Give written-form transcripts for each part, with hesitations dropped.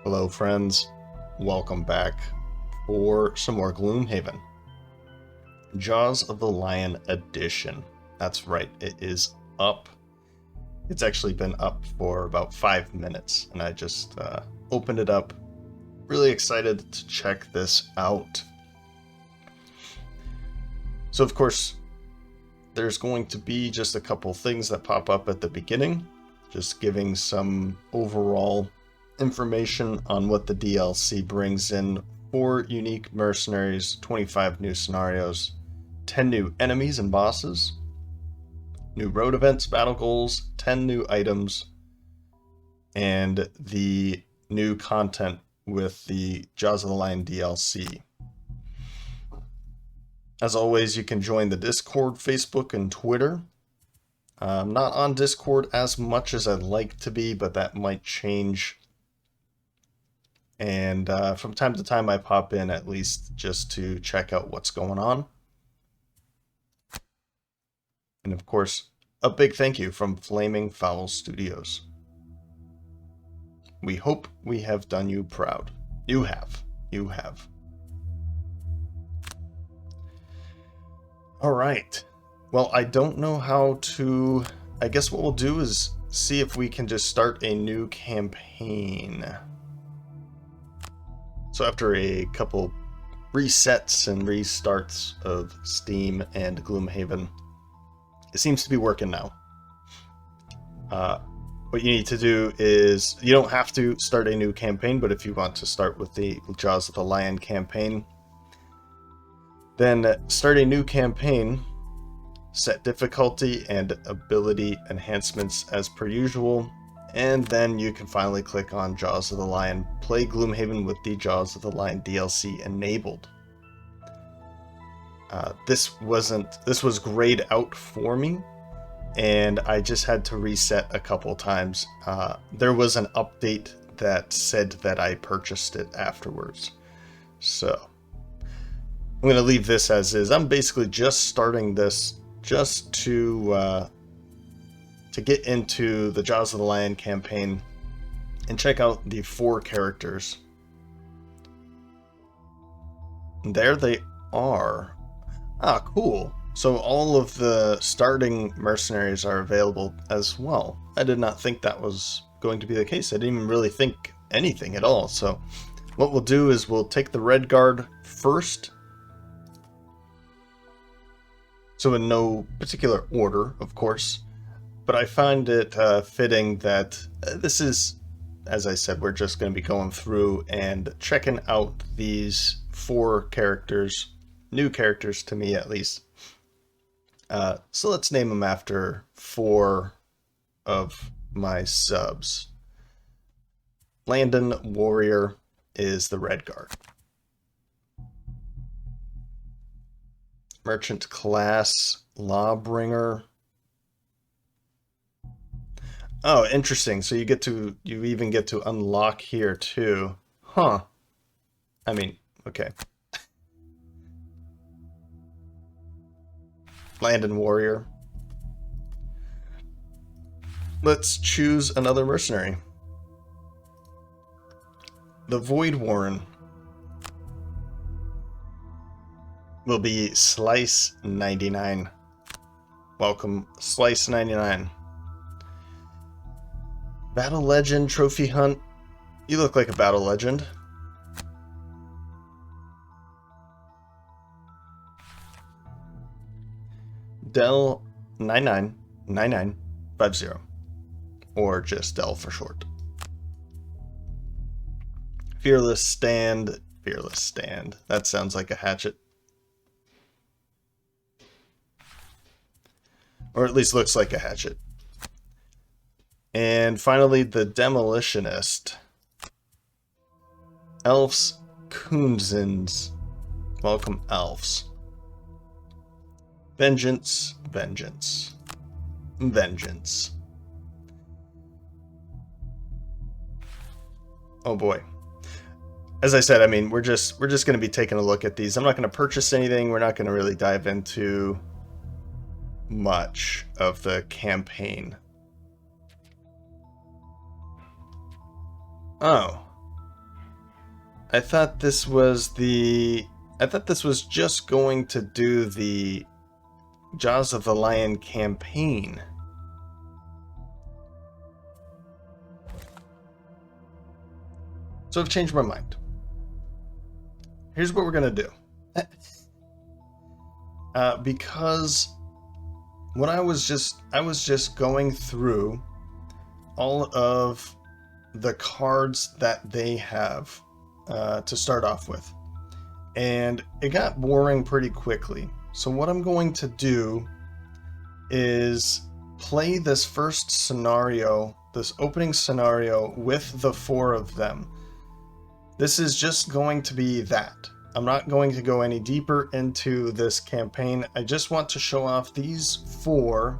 Hello friends, welcome back for some more Gloomhaven. Jaws of the Lion Edition. That's right, it is up. It's actually been up for about 5 minutes, and I just opened it up. Really excited to check this out. So of course, there's going to be just a couple things that pop up at the beginning, just giving some overall information on what the DLC brings in: 4 unique mercenaries, 25 new scenarios, 10 new enemies and bosses, new road events, battle goals, 10 new items, and the new content with the Jaws of the Lion DLC. As always, you can join the Discord, Facebook, and Twitter. I'm not on Discord as much as I'd like to be, but that might change. And from time to time I pop in at least just to check out what's going on. And of course, a big thank you from Flaming Fowl Studios. We hope we have done you proud. You have. You have. Alright. Well, I don't know how to... I guess what we'll do is see if we can just start a new campaign. So after a couple resets and restarts of Steam and Gloomhaven, it seems to be working now. What you need to do is, you don't have to start a new campaign, but if you want to start with the Jaws of the Lion campaign, then start a new campaign, set difficulty and ability enhancements as per usual, and then you can finally click on Jaws of the Lion. Play Gloomhaven with the Jaws of the Lion DLC enabled. This was grayed out for me, and I just had to reset a couple times. There was an update that said that I purchased it afterwards. So I'm going to leave this as is. I'm basically just starting this just to get into the Jaws of the Lion campaign and check out the 4 characters. And there they are. Ah, cool. So all of the starting mercenaries are available as well. I did not think that was going to be the case. I didn't even really think anything at all. So what we'll do is we'll take the Red Guard first. So in no particular order, of course. But I find it fitting that this is, as I said, we're just going to be going through and checking out these 4 characters, new characters to me at least. So let's name them after 4 of my subs. Landon Warrior is the Red Guard. Merchant class, Lawbringer. Oh, interesting. So you even get to unlock here too. Huh. I mean, okay. Landon Warrior. Let's choose another mercenary. The Voidwarden will be Slice 99. Welcome, Slice 99. Battle Legend, Trophy Hunt. You look like a Battle Legend. Del 999950. Or just Del for short. Fearless Stand. Fearless Stand. That sounds like a hatchet. Or at least looks like a hatchet. And finally, the Demolitionist. Elfs Coonzins. Welcome, Elves. Vengeance, Vengeance, Vengeance. Oh boy. As I said, I mean, we're just going to be taking a look at these. I'm not going to purchase anything. We're not going to really dive into much of the campaign. Oh. I thought this was just going to do the Jaws of the Lion campaign. So I've changed my mind. Here's what we're gonna do. Because when I was just going through all of the cards that they have to start off with, and it got boring pretty quickly. So what I'm going to do is play this first scenario, this opening scenario, with the 4 of them. This is just going to be that. I'm not going to go any deeper into this campaign. I just want to show off these 4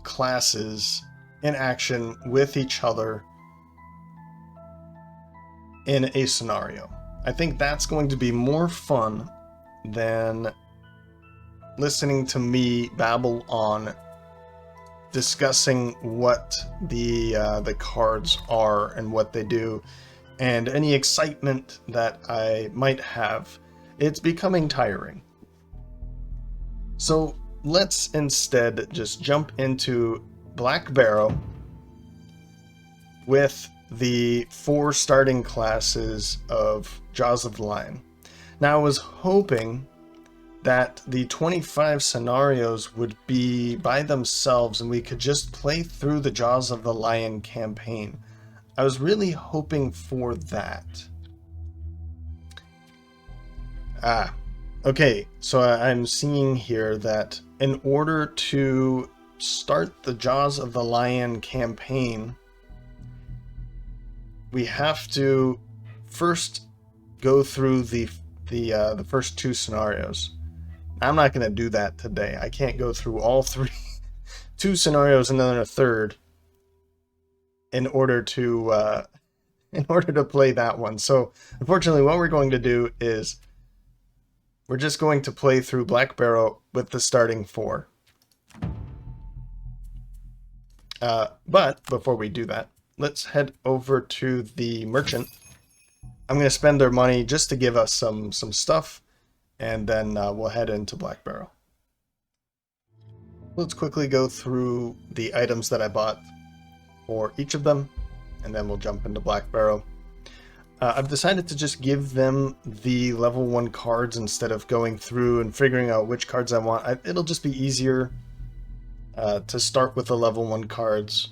classes in action with each other in a scenario. I think that's going to be more fun than listening to me babble on discussing what the cards are and what they do, and any excitement that I might have. It's becoming tiring. So let's instead just jump into Black Barrow with the 4 starting classes of Jaws of the Lion. Now, I was hoping that the 25 scenarios would be by themselves and we could just play through the Jaws of the Lion campaign. I was really hoping for that. Okay, so I'm seeing here that in order to start the Jaws of the Lion campaign, we have to first go through the first 2 scenarios. I'm not going to do that today. I can't go through all 2 scenarios and then a third in order to play that one. So unfortunately, what we're going to do is we're just going to play through Black Barrow with the starting 4. But before we do that, let's head over to the merchant. I'm going to spend their money just to give us some stuff, and then we'll head into Black Barrow. Let's quickly go through the items that I bought for each of them, and then we'll jump into Black Barrow. I've decided to just give them the level 1 cards instead of going through and figuring out which cards I want. It'll just be easier to start with the level 1 cards,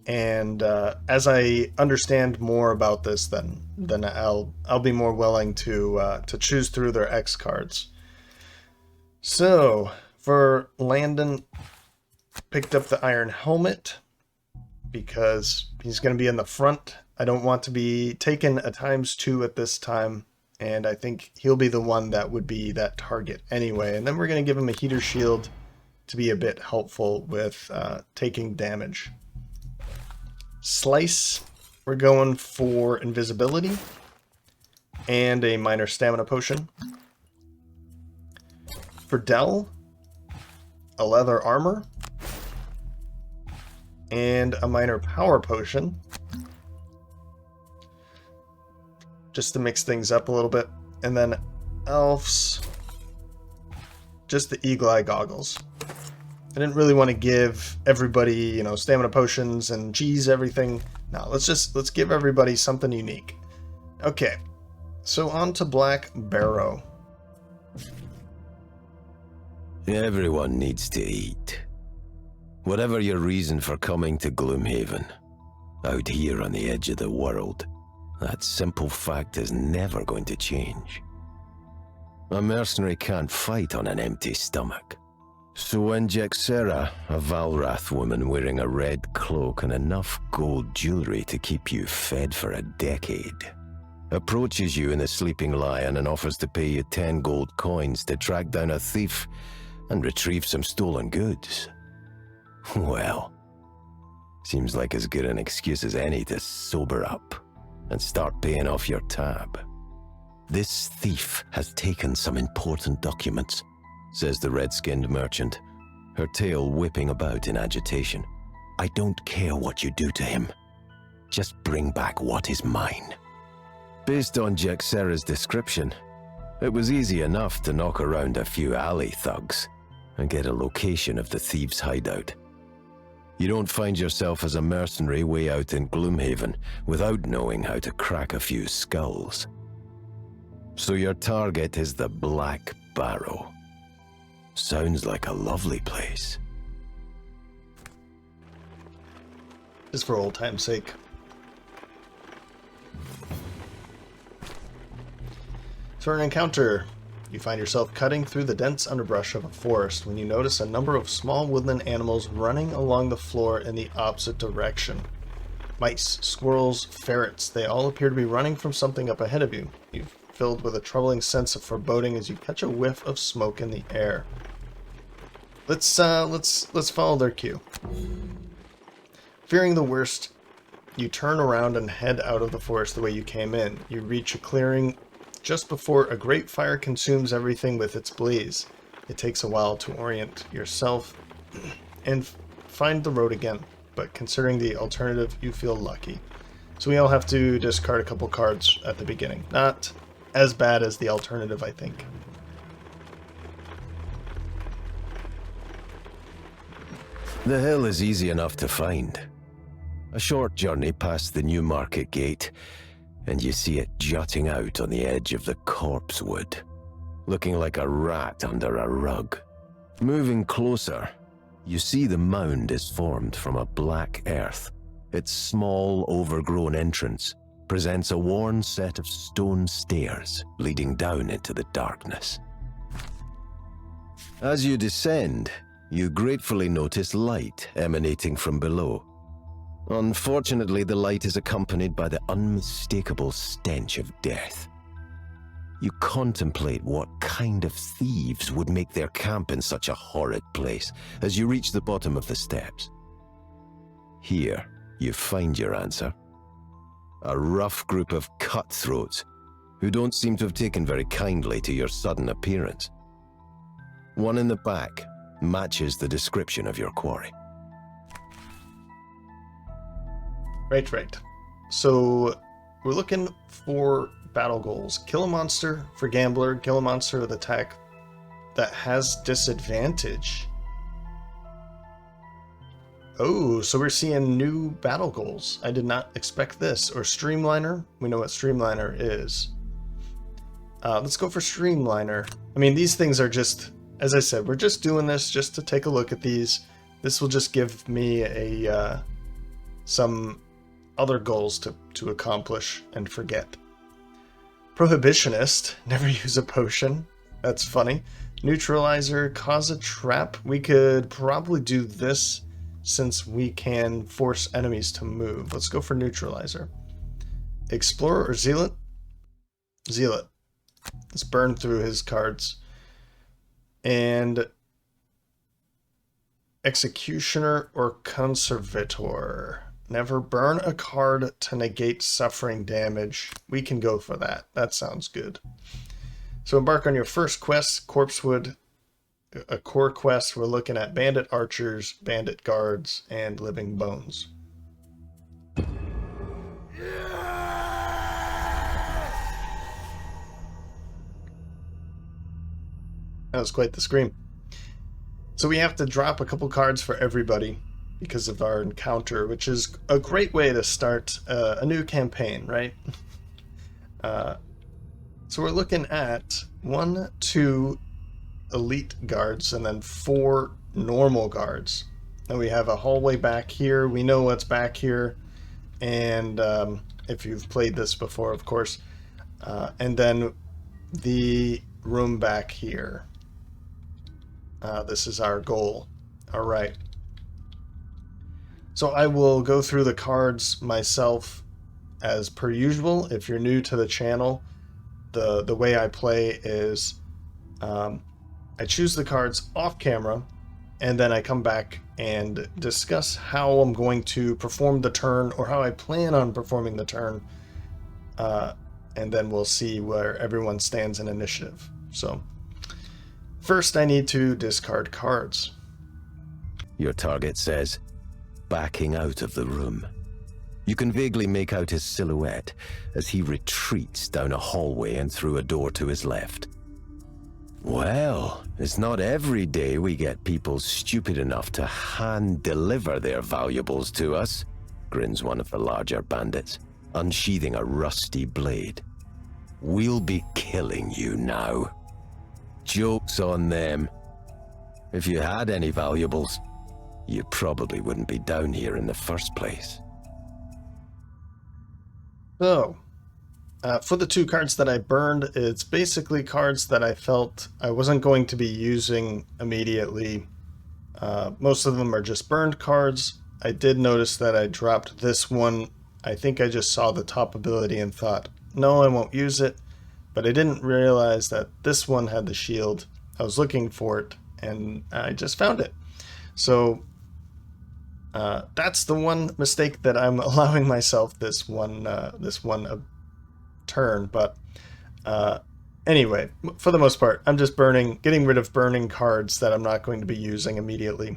and as I understand more about this, then I'll be more willing to choose through their X cards. So for Landon, picked up the Iron Helmet because he's going to be in the front. I don't want to be taken a ×2 at this time, and I think he'll be the one that would be that target anyway. And then we're going to give him a heater shield to be a bit helpful with taking damage. Slice, we're going for invisibility and a minor stamina potion. For Dell, a leather armor and a minor power potion, just to mix things up a little bit. And then Elf's, just the eagle-eye goggles. I didn't really want to give everybody, stamina potions and cheese everything. No, let's give everybody something unique. Okay, so on to Black Barrow. Everyone needs to eat. Whatever your reason for coming to Gloomhaven, out here on the edge of the world, that simple fact is never going to change. A mercenary can't fight on an empty stomach. So when Jexera, a Valrath woman wearing a red cloak and enough gold jewelry to keep you fed for a decade, approaches you in the Sleeping Lion and offers to pay you 10 gold coins to track down a thief and retrieve some stolen goods, well, seems like as good an excuse as any to sober up and start paying off your tab. This thief has taken some important documents, says the red-skinned merchant, her tail whipping about in agitation. I don't care what you do to him. Just bring back what is mine. Based on Jaxera's description, it was easy enough to knock around a few alley thugs and get a location of the thieves' hideout. You don't find yourself as a mercenary way out in Gloomhaven without knowing how to crack a few skulls. So your target is the Black Barrow. Sounds like a lovely place. Just for old time's sake. For an encounter, you find yourself cutting through the dense underbrush of a forest when you notice a number of small woodland animals running along the floor in the opposite direction. Mice, squirrels, ferrets, they all appear to be running from something up ahead of you. You're filled with a troubling sense of foreboding as you catch a whiff of smoke in the air. Let's follow their cue. Fearing the worst, you turn around and head out of the forest the way you came in. You reach a clearing just before a great fire consumes everything with its blaze. It takes a while to orient yourself and find the road again, but considering the alternative, you feel lucky. So we all have to discard a couple cards at the beginning. Not as bad as the alternative, I think. The hill is easy enough to find. A short journey past the new market gate, and you see it jutting out on the edge of the corpse wood, looking like a rat under a rug. Moving closer, you see the mound is formed from a black earth. Its small, overgrown entrance presents a worn set of stone stairs leading down into the darkness. As you descend, you gratefully notice light emanating from below. Unfortunately, the light is accompanied by the unmistakable stench of death. You contemplate what kind of thieves would make their camp in such a horrid place as you reach the bottom of the steps. Here, you find your answer. A rough group of cutthroats who don't seem to have taken very kindly to your sudden appearance. One in the back matches the description of your quarry. Right. So we're looking for battle goals. Kill a monster for gambler, kill a monster with attack that has disadvantage. Oh, so we're seeing new battle goals. I did not expect this. Or Streamliner. We know what Streamliner is. Let's go for Streamliner. I mean, these things are just, as I said, we're just doing this just to take a look at these. This will just give me a some other goals to accomplish and forget. Prohibitionist. Never use a potion. That's funny. Neutralizer. Cause a trap. We could probably do this since we can force enemies to move. Let's go for Neutralizer. Explorer or Zealot? Zealot. Let's burn through his cards. And Executioner or Conservator. Never burn a card to negate suffering damage. We can go for that. That sounds good. So embark on your first quest, Corpsewood, a core quest. We're looking at Bandit Archers, Bandit Guards, and Living Bones. That was quite the scream. So we have to drop a couple cards for everybody because of our encounter, which is a great way to start a new campaign, right? So we're looking at 1, 2 elite guards and then 4 normal guards. And we have a hallway back here. We know what's back here. And if you've played this before, of course. And then the room back here. This is our goal. All right. So I will go through the cards myself as per usual. If you're new to the channel, the way I play is I choose the cards off camera and then I come back and discuss how I'm going to perform the turn or how I plan on performing the turn. And then we'll see where everyone stands in initiative. So first I need to discard cards. Your target says, backing out of the room. You can vaguely make out his silhouette as he retreats down a hallway and through a door to his left. Well, it's not every day we get people stupid enough to hand-deliver their valuables to us, grins one of the larger bandits, unsheathing a rusty blade. We'll be killing you now. Joke's on them. If you had any valuables, you probably wouldn't be down here in the first place. So, for the 2 cards that I burned, it's basically cards that I felt I wasn't going to be using immediately. Most of them are just burned cards. I did notice that I dropped this one. I think I just saw the top ability and thought, no, I won't use it. But I didn't realize that this one had the shield. I was looking for it, and I just found it. So that's the one mistake that I'm allowing myself this one turn. But anyway, for the most part, I'm just getting rid of burning cards that I'm not going to be using immediately.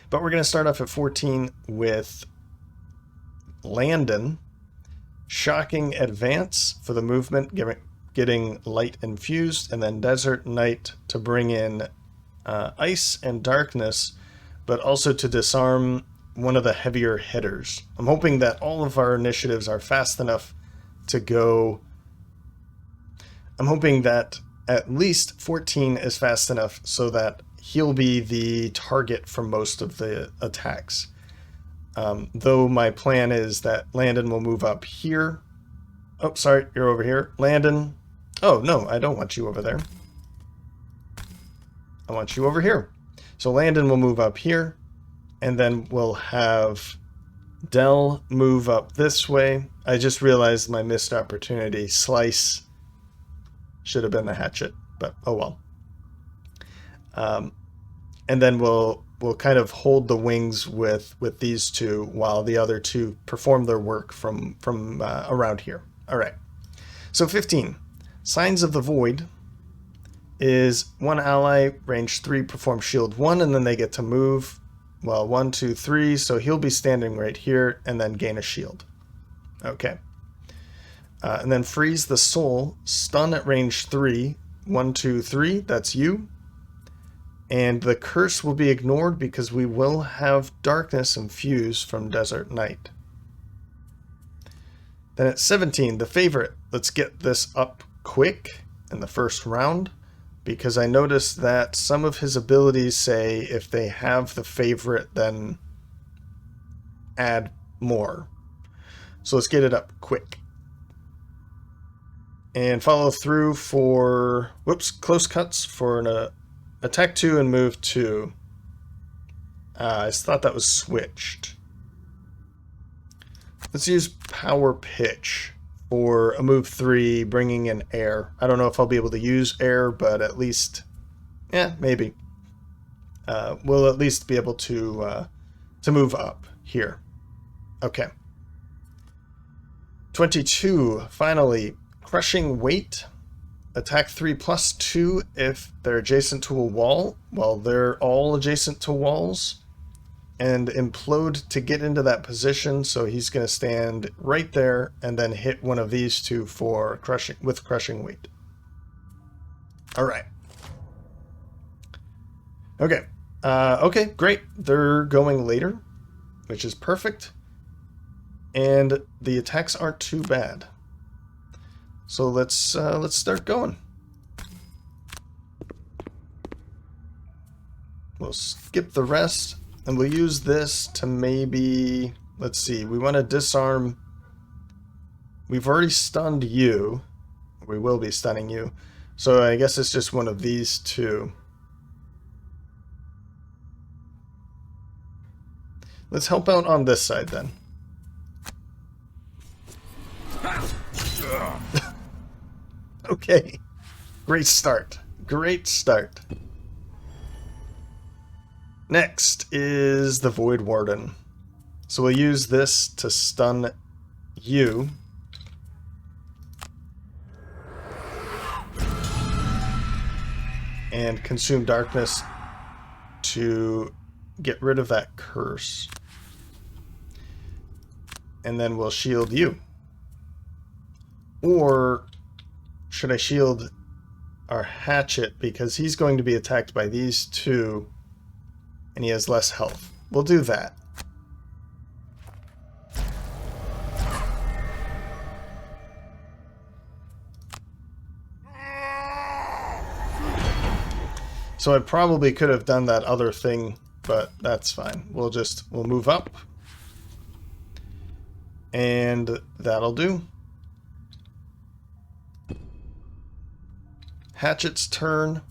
But we're going to start off at 14 with Landon. Shocking Advance for the movement, getting light infused, and then Desert Night to bring in ice and darkness, but also to disarm one of the heavier hitters. I'm hoping that all of our initiatives are fast enough to go. I'm hoping that at least 14 is fast enough so that he'll be the target for most of the attacks. Though my plan is that Landon will move up here. Oh, sorry, you're over here. Landon. Oh, no, I don't want you over there. I want you over here. So Landon will move up here, and then we'll have Dell move up this way. I just realized my missed opportunity. Slice should have been the hatchet, but oh well. And then we'll kind of hold the wings with these 2 while the other 2 perform their work from around here. All right. So 15. Signs of the Void is 1 ally, range 3, perform shield 1, and then they get to move. Well, 1, 2, 3, so he'll be standing right here and then gain a shield. Okay. And then Freeze the Soul, stun at range 3, 1, 2, 3, that's you. And the curse will be ignored because we will have darkness infused from Desert Night. Then at 17, the favorite. Let's get this up quick in the first round, because I noticed that some of his abilities say if they have the favorite, then add more. So let's get it up quick. And follow through for, close cuts for an attack 2 and move 2. I thought that was switched. Let's use Power Pitch for a move 3, bringing in air. I don't know if I'll be able to use air, but at least, maybe. We'll at least be able to move up here. Okay. 22, finally, Crushing Weight. Attack 3 plus 2 if they're adjacent to a wall. Well, they're all adjacent to walls. And implode to get into that position, so he's going to stand right there and then hit one of these 2 for crushing weight. All right. Okay. Okay, great. They're going later, which is perfect. And the attacks aren't too bad. So let's start going. We'll skip the rest, and we'll use this to maybe, let's see, we want to disarm. We've already stunned you. We will be stunning you. So I guess it's just one of these 2. Let's help out on this side then. Okay. Great start. Great start. Next is the Voidwarden. So we'll use this to stun you. And consume darkness to get rid of that curse. and then we'll shield you. Or should I shield our Hatchet because he's going to be attacked by these two and he has less health? We'll do that. So I probably could have done that other thing, but that's fine. We'll move up. And that'll do. Hatchet's turn.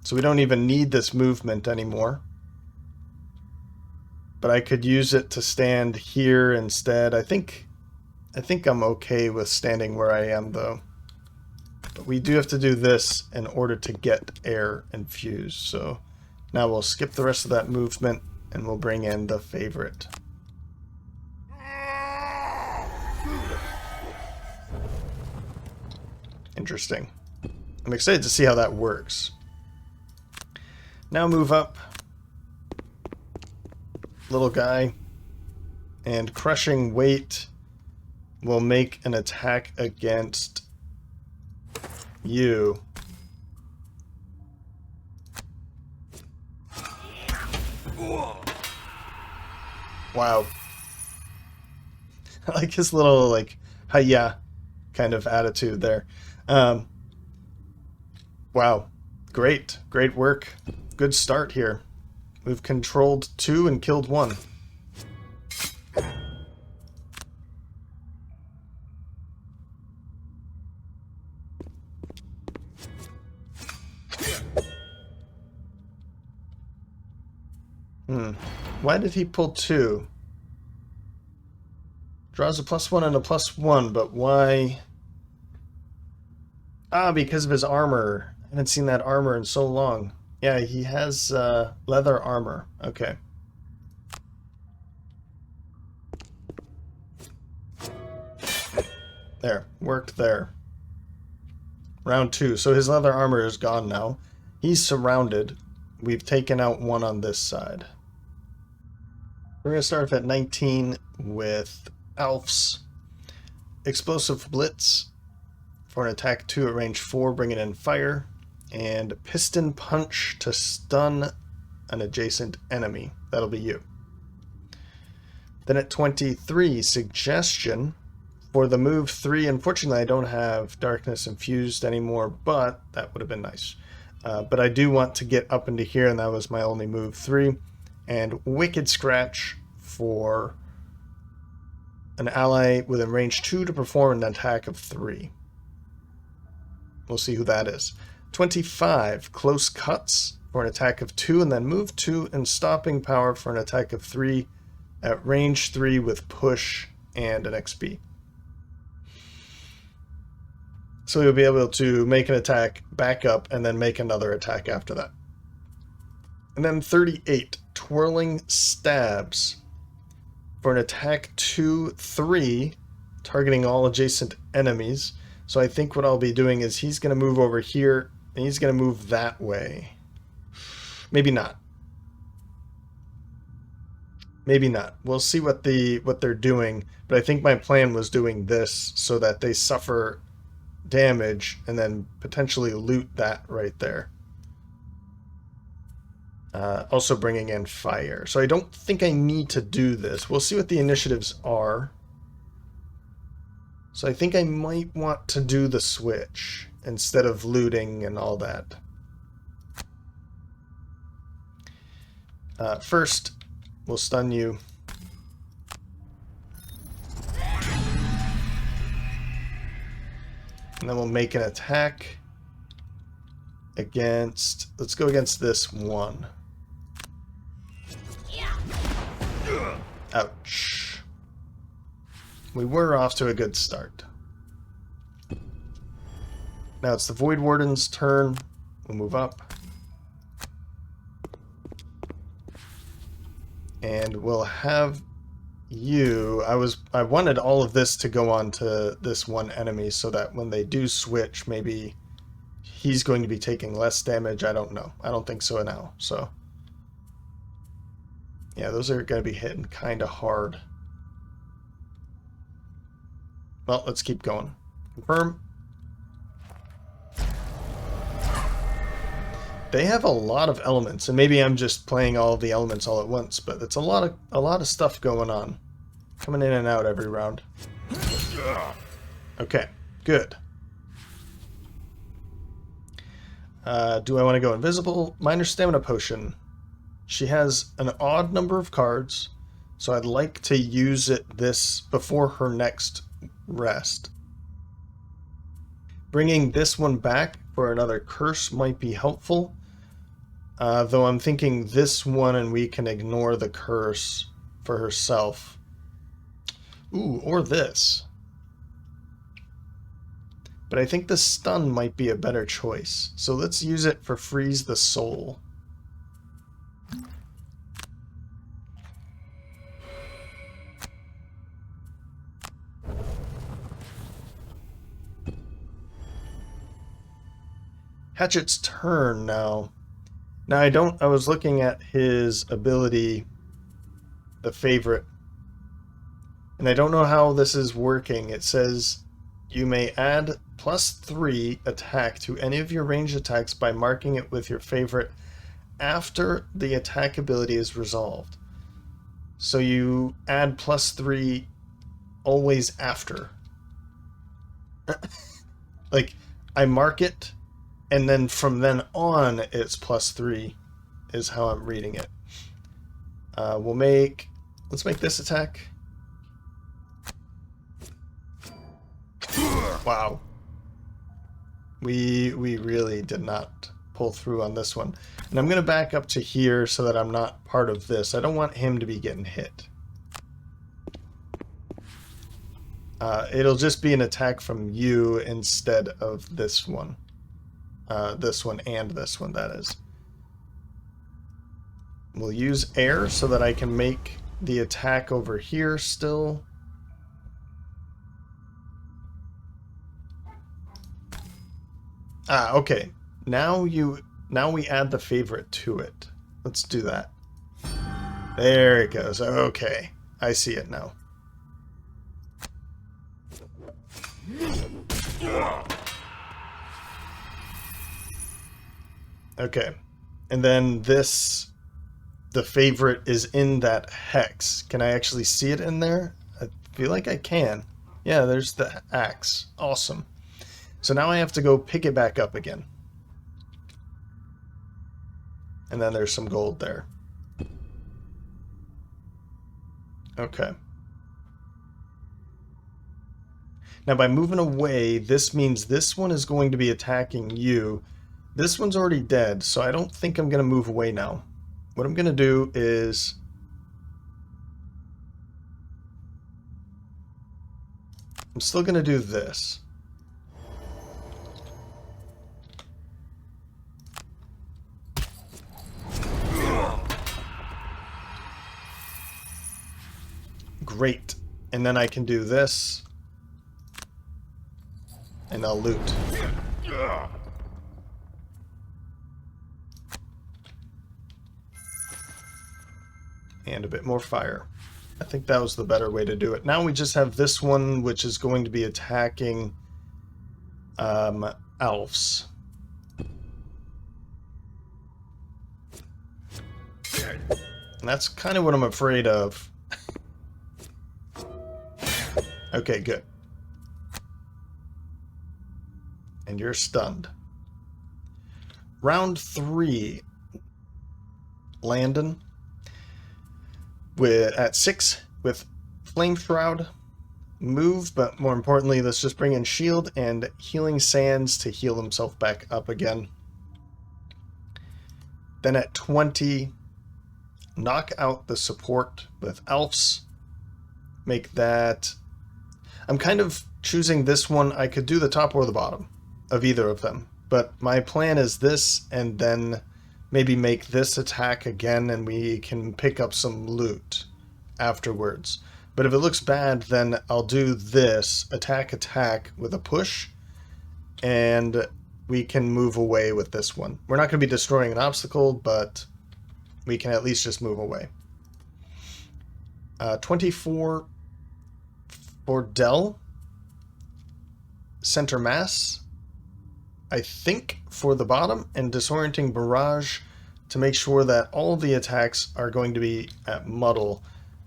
So we don't even need this movement anymore. But I could use it to stand here instead. I think I'm okay with standing where I am though. But we do have to do this in order to get air infused. So now we'll skip the rest of that movement and we'll bring in the favorite. Interesting. I'm excited to see how that works. Now move up. Little guy. And crushing weight will make an attack against you. Wow. I like his little, like, hiya kind of attitude there. Wow. Great. Great work. Good start here. We've controlled 2 and killed 1. Why did he pull 2? Draws a +1 and a +1, but why? Ah, because of his armor. I haven't seen that armor in so long. Yeah, he has leather armor. Okay. There. Worked there. Round 2. So his leather armor is gone now. He's surrounded. We've taken out 1 on this side. We're going to start off at 19 with Alf's Explosive Blitz for an attack 2 at range 4, bringing in fire, and Piston Punch to stun an adjacent enemy. That'll be you. Then at 23, Suggestion for the move 3. Unfortunately, I don't have Darkness Infused anymore, but that would have been nice. But I do want to get up into here, and that was my only move 3. And Wicked Scratch for an ally within range 2 to perform an attack of 3. We'll see who that is. 25, Close Cuts for an attack of 2, and then move 2 and Stopping Power for an attack of 3 at range 3 with push and an XP. So you'll be able to make an attack, back up, and then make another attack after that. And then 38, Twirling Stabs for an attack 2/3, targeting all adjacent enemies. So I think what I'll be doing is he's going to move over here, and he's going to move that way. Maybe not. Maybe not. We'll see what they're doing, but I think my plan was doing this so that they suffer damage and then potentially loot that right there. Also bringing in fire. So I don't think I need to do this. We'll see what the initiatives are. So I think I might want to do the switch instead of looting and all that. First, we'll stun you. And then we'll make an attack against... Let's go against this one. Ouch. We were off to a good start. Now it's the Voidwarden's turn. We'll move up. And we'll have you... I wanted all of this to go on to this one enemy so that when they do switch, maybe he's going to be taking less damage. I don't know. I don't think so now. So yeah, those are going to be hitting kind of hard. Well, let's keep going. Confirm. They have a lot of elements, and maybe I'm just playing all of the elements all at once, but it's a lot of stuff going on. Coming in and out every round. Okay, good. Do I want to go invisible? Minor stamina potion. She has an odd number of cards, so I'd like to use this before her next rest. Bringing this one back for another curse might be helpful, though I'm thinking this one and we can ignore the curse for herself. Ooh, or this. But I think the stun might be a better choice, so let's use it for freeze the soul. Hatchet's turn now. Now I was looking at his ability, the favorite, and I don't know how this is working. It says you may add +3 attack to any of your ranged attacks by marking it with your favorite after the attack ability is resolved. So you add +3 always after. Like, I mark it, and then from then on, it's +3, is how I'm reading it. Let's make this attack. Wow. We really did not pull through on this one. And I'm going to back up to here so that I'm not part of this. I don't want him to be getting hit. It'll just be an attack from you instead of this one. This one and this one, that is. We'll use air so that I can make the attack over here still. Okay. Now we add the favorite to it. Let's do that. There it goes. Okay. I see it now. Okay. And then the favorite is in that hex. Can I actually see it in there? I feel like I can. Yeah, there's the axe. Awesome. So now I have to go pick it back up again. And then there's some gold there. Okay. Now by moving away, this means this one is going to be attacking you. This one's already dead, so I don't think I'm going to move away now. What I'm going to do is... I'm still going to do this. Great. And then I can do this. And I'll loot. And a bit more fire. I think that was the better way to do it. Now we just have this one, which is going to be attacking elves. And that's kind of what I'm afraid of. Okay, good. And you're stunned. Round 3. Landon. At 6 with Flame Shroud. Move, but more importantly, let's just bring in Shield and Healing Sands to heal himself back up again. Then at 20, knock out the support with Elves. Make that... I'm kind of choosing this one. I could do the top or the bottom of either of them. But my plan is this, and then maybe make this attack again, and we can pick up some loot afterwards. But if it looks bad, then I'll do this, attack with a push, and we can move away with this one. We're not going to be destroying an obstacle, but we can at least just move away. 24 for Dell. center mass, I think, for the bottom, and disorienting barrage to make sure that all the attacks are going to be at muddle.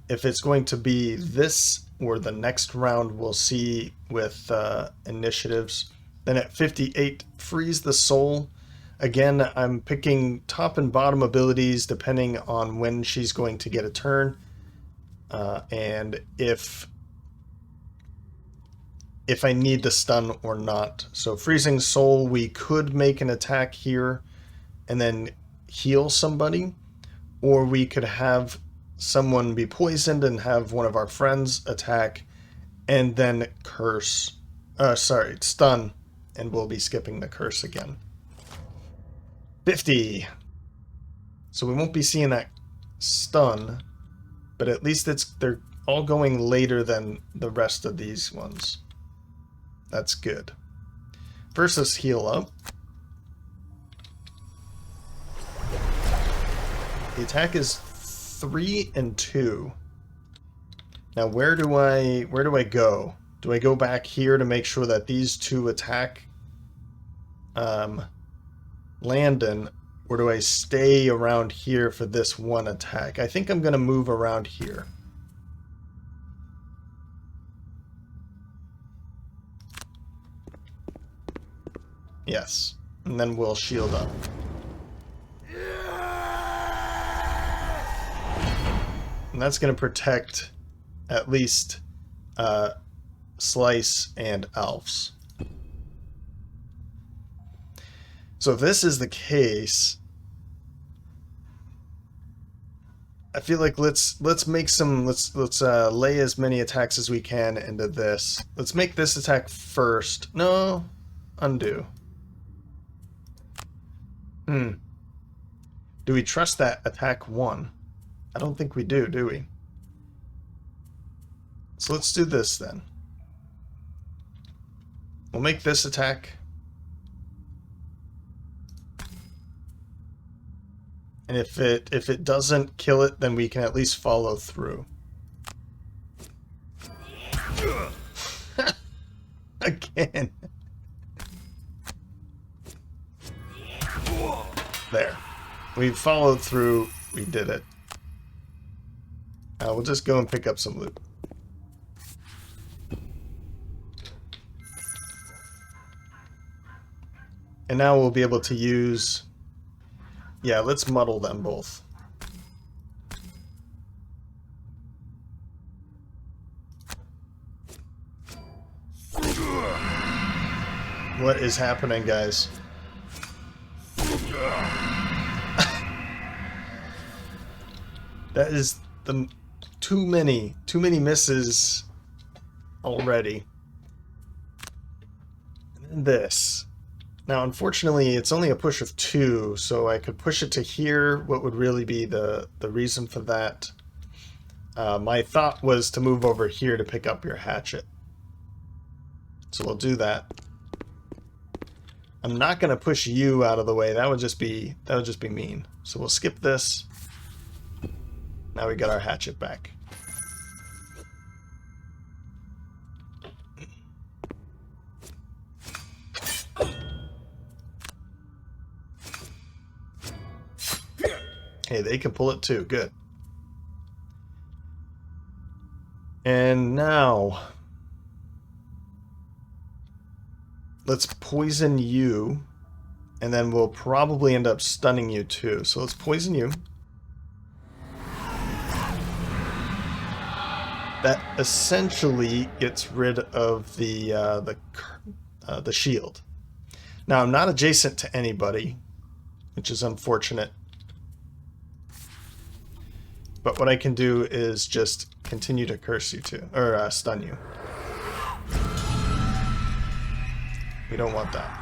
If it's going to be this or the next round, we'll see with initiatives. Then at 58, freeze the soul. Again, I'm picking top and bottom abilities depending on when she's going to get a turn. And if I need the stun or not. So freezing soul, we could make an attack here and then heal somebody, or we could have someone be poisoned and have one of our friends attack and then stun, and we'll be skipping the curse again. 50. So we won't be seeing that stun, but at least they're all going later than the rest of these ones. That's good. First, let's heal up. The attack is 3 and 2. Now, where do I go? Do I go back here to make sure that these two attack Landon, or do I stay around here for this one attack? I think I'm going to move around here. Yes, and then we'll shield up. And that's going to protect at least Slice and Alfs. So if this is the case, I feel like let's make some let's lay as many attacks as we can into this. Let's make this attack first. No, undo. Do we trust that attack 1? I don't think we do we? So let's do this then. We'll make this attack. And if it doesn't kill it, then we can at least follow through. Again. There. We followed through. We did it. We'll just go and pick up some loot. And now we'll be able to use... Yeah, let's muddle them both. What is happening, guys? That is too many misses already. And this. Now, unfortunately, it's only a push of 2, so I could push it to here. What would really be the reason for that? My thought was to move over here to pick up your hatchet. So we'll do that. I'm not going to push you out of the way. That would just be mean. So we'll skip this. Now we got our hatchet back. Hey, they can pull it too. Good. And now let's poison you, and then we'll probably end up stunning you too. So let's poison you. That essentially gets rid of the shield. Now, I'm not adjacent to anybody, which is unfortunate. But what I can do is just continue to curse you too, or stun you. We don't want that.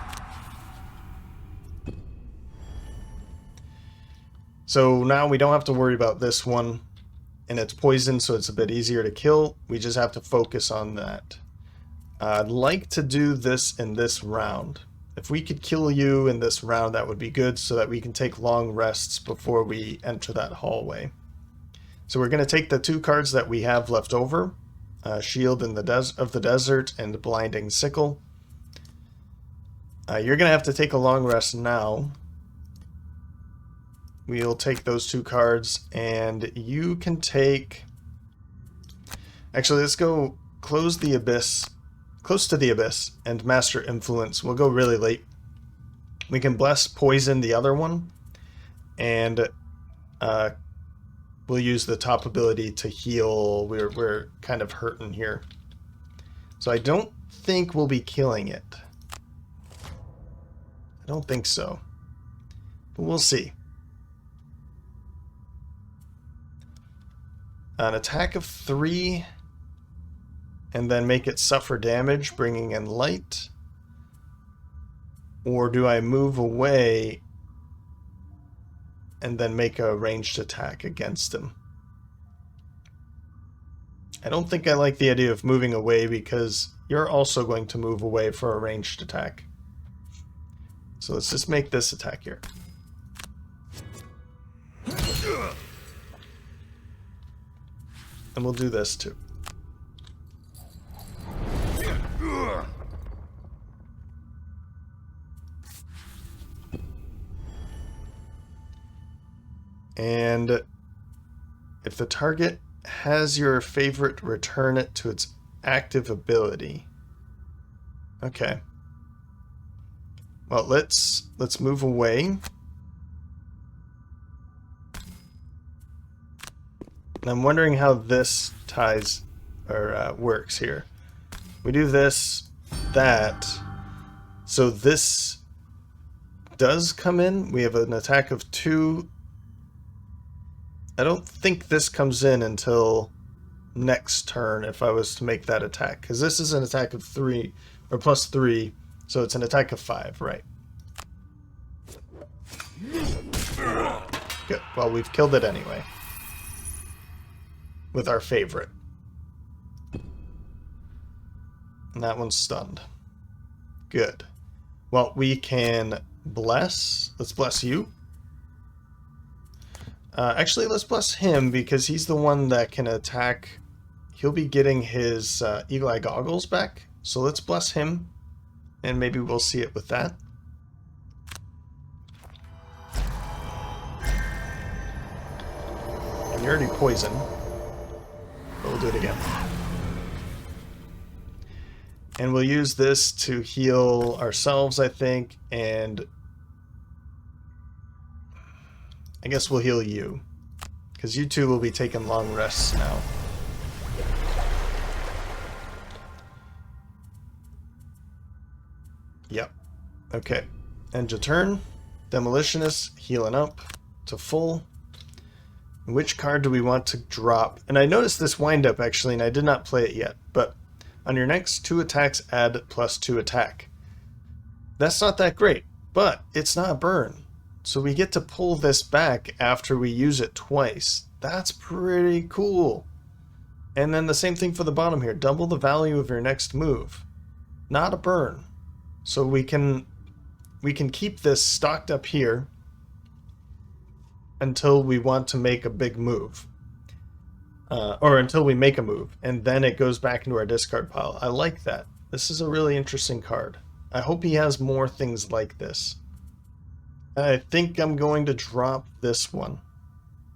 So now we don't have to worry about this one. And it's poison, so it's a bit easier to kill. We just have to focus on that. I'd like to do this in this round. If we could kill you in this round, that would be good, so that we can take long rests before we enter that hallway. So we're going to take the 2 cards that we have left over, Shield of the Desert and Blinding Sickle. You're going to have to take a long rest now. We'll take those 2 cards, and you can take... Actually, let's go close the Abyss, close to the Abyss, and Master Influence. We'll go really late. We can Bless Poison the other one, and we'll use the top ability to heal. We're kind of hurting here. So I don't think we'll be killing it. I don't think so. But we'll see. An attack of 3, and then make it suffer damage, bringing in light. Or do I move away and then make a ranged attack against him? I don't think I like the idea of moving away because you're also going to move away for a ranged attack. So let's just make this attack here. And we'll do this too. And if the target has your favorite, return it to its active ability. Okay. Well, let's move away. And I'm wondering how this ties or works here. We do this, that. So this does come in. We have an attack of 2. I don't think this comes in until next turn if I was to make that attack. Because this is an attack of 3, or plus 3, so it's an attack of 5, right? Good. Well, we've killed it anyway. With our favorite. And that one's stunned. Good. Well, we can bless. Let's bless you. Actually, let's bless him because he's the one that can attack. He'll be getting his Eagle Eye Goggles back. So let's bless him. And maybe we'll see it with that. And you're already poisoned. But we'll do it again. And we'll use this to heal ourselves, I think. And I guess we'll heal you. Because you two will be taking long rests now. Yep. Okay. End your turn. Demolitionist, healing up to full. Which card do we want to drop? And I noticed this wind-up, actually, and I did not play it yet. But on your next 2 attacks, add +2 attack. That's not that great, but it's not a burn. So we get to pull this back after we use it twice. That's pretty cool. And then the same thing for the bottom here. Double the value of your next move. Not a burn. So we can keep this stocked up here until we want to make a big move. Or until we make a move. And then it goes back into our discard pile. I like that. This is a really interesting card. I hope he has more things like this. I think I'm going to drop this one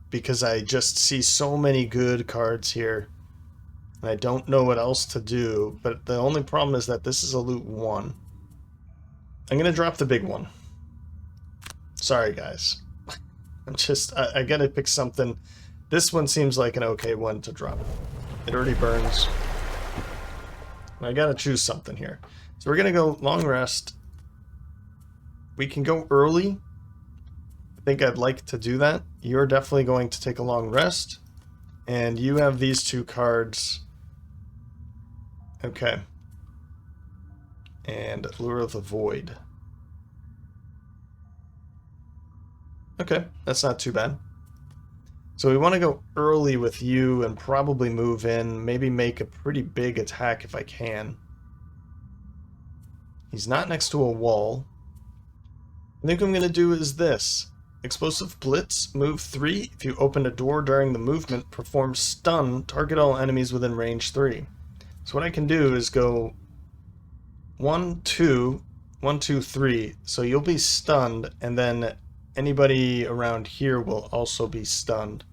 because I just see so many good cards here and I don't know what else to do, but the only problem is that this is a loot 1. I'm going to drop the big one. Sorry guys. I gotta pick something. This one seems like an okay one to drop. It already burns. I gotta choose something here. So we're gonna go long rest. We can go early. I think I'd like to do that. You're definitely going to take a long rest. And you have these 2 cards. Okay. And Lure of the Void. Okay, that's not too bad. So we want to go early with you and probably move in. Maybe make a pretty big attack if I can. He's not next to a wall. I think what I'm going to do is this. Explosive Blitz, move 3. If you open a door during the movement, perform stun, target all enemies within range 3. So what I can do is go 1, 2, 1, 2, 3. So you'll be stunned, and then anybody around here will also be stunned.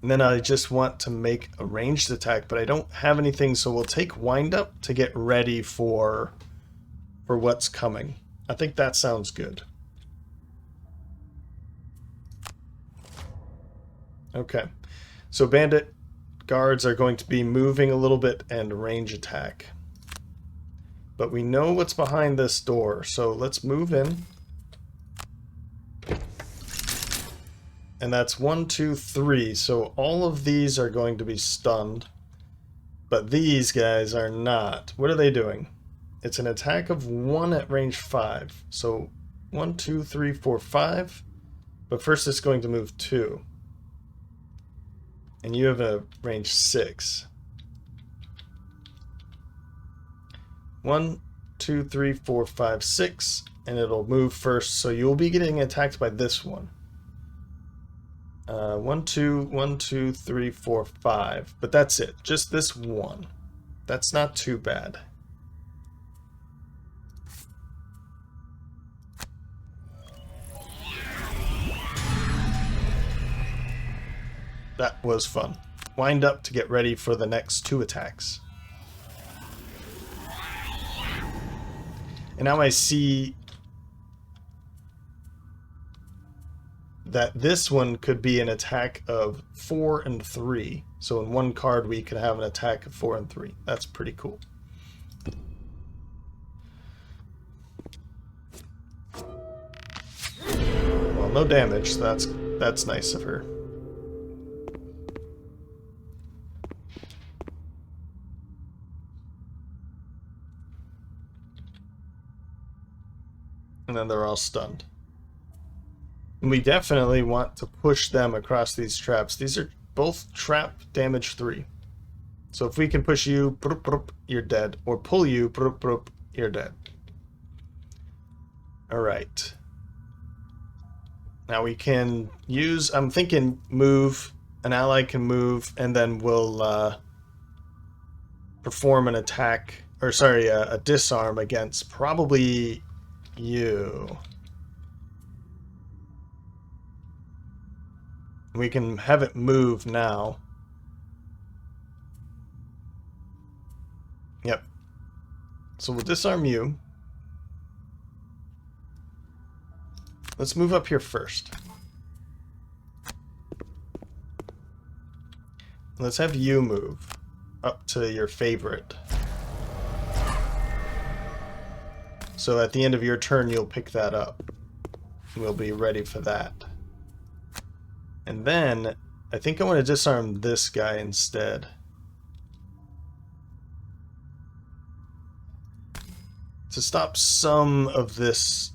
And then I just want to make a ranged attack, but I don't have anything, so we'll take wind up to get ready for what's coming. I think that sounds good. Okay. So bandit guards are going to be moving a little bit and range attack. But we know what's behind this door, so let's move in. And that's 1, 2, 3. So all of these are going to be stunned. But these guys are not. What are they doing? It's an attack of 1 at range 5. So 1, 2, 3, 4, 5. But first it's going to move 2. And you have a range 6. 1, 2, 3, 4, 5, 6. And it'll move first. So you'll be getting attacked by this one. 1, 2, 1, 2, 3, 4, 5. But that's it. Just this one. That's not too bad. That was fun. Wind up to get ready for the next 2 attacks. And now I see that this one could be an attack of 4 and 3. So in one card we could have an attack of 4 and 3. That's pretty cool. Well, no damage. That's nice of her. And then they're all stunned. And we definitely want to push them across these traps. These are both trap damage 3. So if we can push you, you're dead. Or pull you, you're dead. Alright. Now we can use, I'm thinking move, an ally can move, and then we'll perform an attack, or sorry, a disarm against probably you. We can have it move now. Yep. So we'll disarm you. Let's move up here first. Let's have you move up to your favorite. So at the end of your turn, you'll pick that up. We'll be ready for that. And then, I think I want to disarm this guy instead. To stop some of this.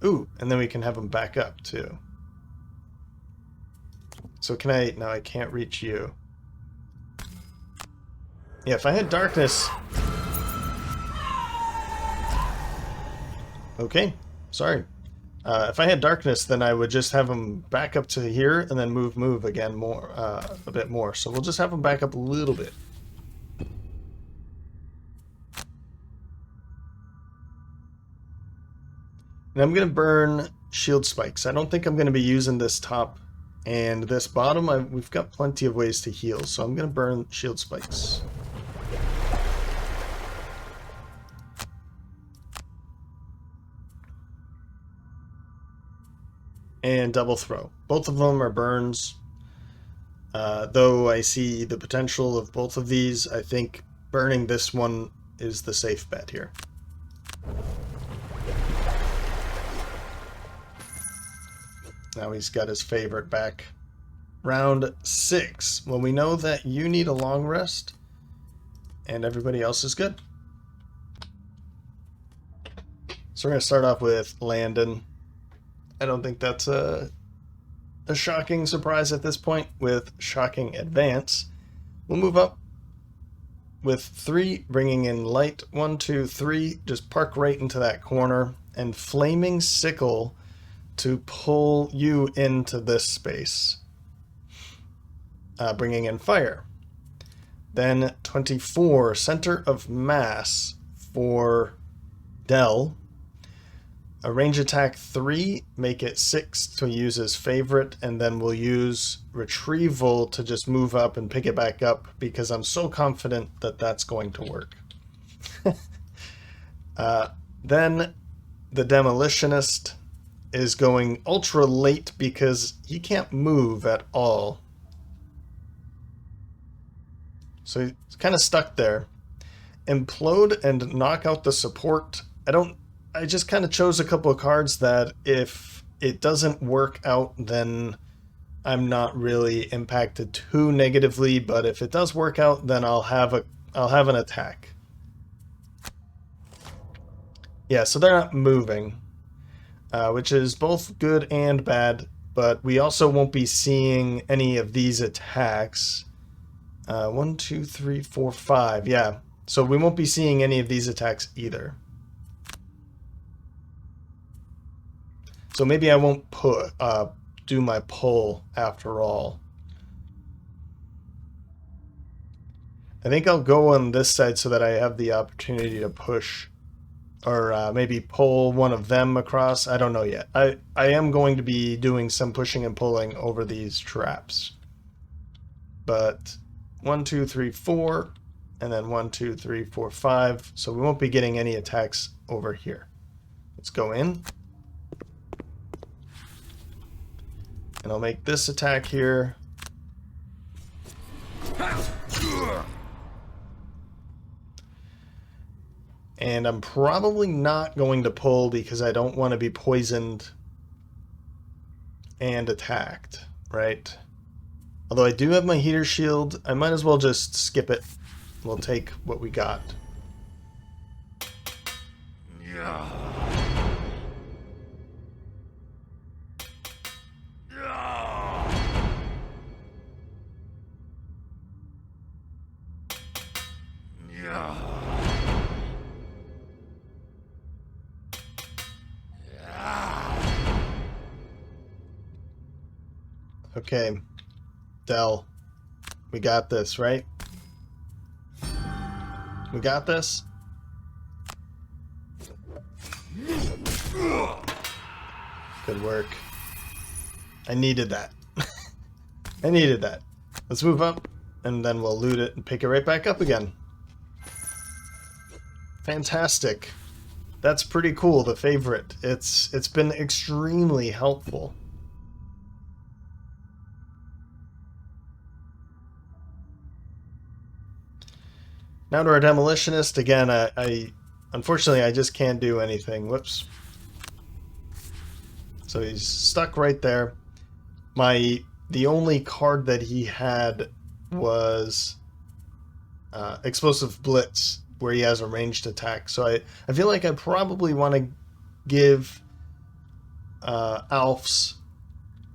Ooh, and then we can have him back up too. So can I, no, I can't reach you. Yeah, if I had darkness. Okay, sorry. If I had darkness, then I would just have him back up to here and then move again more, a bit more. So we'll just have him back up a little bit. And I'm going to burn shield spikes. I don't think I'm going to be using this top and this bottom. We've got plenty of ways to heal, so I'm going to burn shield spikes. And double throw. Both of them are burns. Though I see the potential of both of these, I think burning this one is the safe bet here. Now he's got his favorite back. Round 6. Well, we know that you need a long rest, and everybody else is good. So we're going to start off with Landon. I don't think that's a shocking surprise at this point with shocking advance. We'll move up with 3, bringing in light. 1, 2, 3. Just park right into that corner. And flaming sickle to pull you into this space. Bringing in fire. Then 24, center of mass. for Dell. A range attack 3, make it 6 to use as favorite, and then we'll use retrieval to just move up and pick it back up because I'm so confident that that's going to work. Then the Demolitionist is going ultra late because he can't move at all. So he's kind of stuck there. Implode and knock out the support. I just kind of chose a couple of cards that if it doesn't work out, then I'm not really impacted too negatively, but if it does work out, then I'll have an attack. Yeah, so they're not moving, which is both good and bad, but we also won't be seeing any of these attacks. 1, 2, 3, 4, 5, yeah. So we won't be seeing any of these attacks either. So maybe I won't do my pull after all. I think I'll go on this side so that I have the opportunity to push, or maybe pull one of them across. I don't know yet. I am going to be doing some pushing and pulling over these traps. But 1, 2, 3, 4, and then 1, 2, 3, 4, 5. So we won't be getting any attacks over here. Let's go in. And I'll make this attack here. And I'm probably not going to pull because I don't want to be poisoned and attacked, right? Although I do have my heater shield, I might as well just skip it. We'll take what we got. Yeah. Okay, Dell, we got this, right? We got this? Good work. I needed that. I needed that. Let's move up, and then we'll loot it and pick it right back up again. Fantastic. That's pretty cool, the favorite. It's been extremely helpful. Now to our Demolitionist. Again, unfortunately, I just can't do anything. Whoops. So he's stuck right there. The only card that he had was Explosive Blitz, where he has a ranged attack. So I feel like I probably want to give Alf's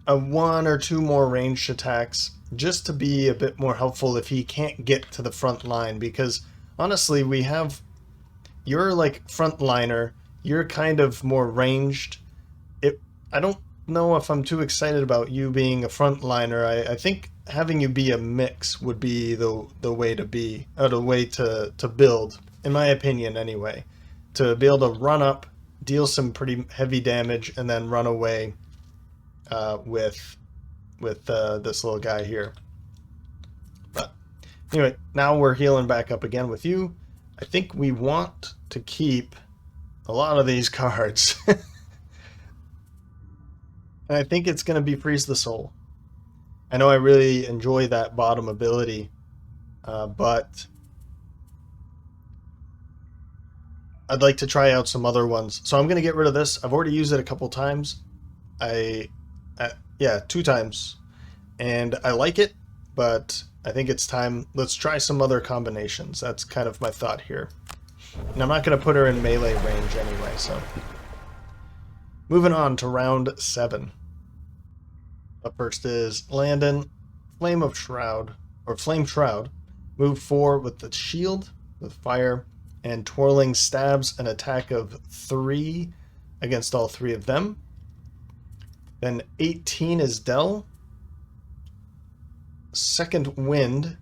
1 or 2 more ranged attacks, just to be a bit more helpful if he can't get to the front line, because honestly, you're like frontliner, you're kind of more ranged. I don't know if I'm too excited about you being a frontliner. I think having you be a mix would be the way to be, or the way to build, in my opinion anyway. To be able to run up, deal some pretty heavy damage, and then run away with this little guy here. But anyway, now we're healing back up again with you. I think we want to keep a lot of these cards. And I think it's going to be Freeze the Soul. I know I really enjoy that bottom ability, but I'd like to try out some other ones. So I'm going to get rid of this. I've already used it a couple times. Yeah, 2 times. And I like it, but I think it's time. Let's try some other combinations. That's kind of my thought here. And I'm not going to put her in melee range anyway, so. Moving on to round 7. Up first is Landon, Flame Shroud. Move 4 with the shield, with fire, and twirling stabs an attack of 3 against all 3 of them. Then 18 is Dell. Second Wind,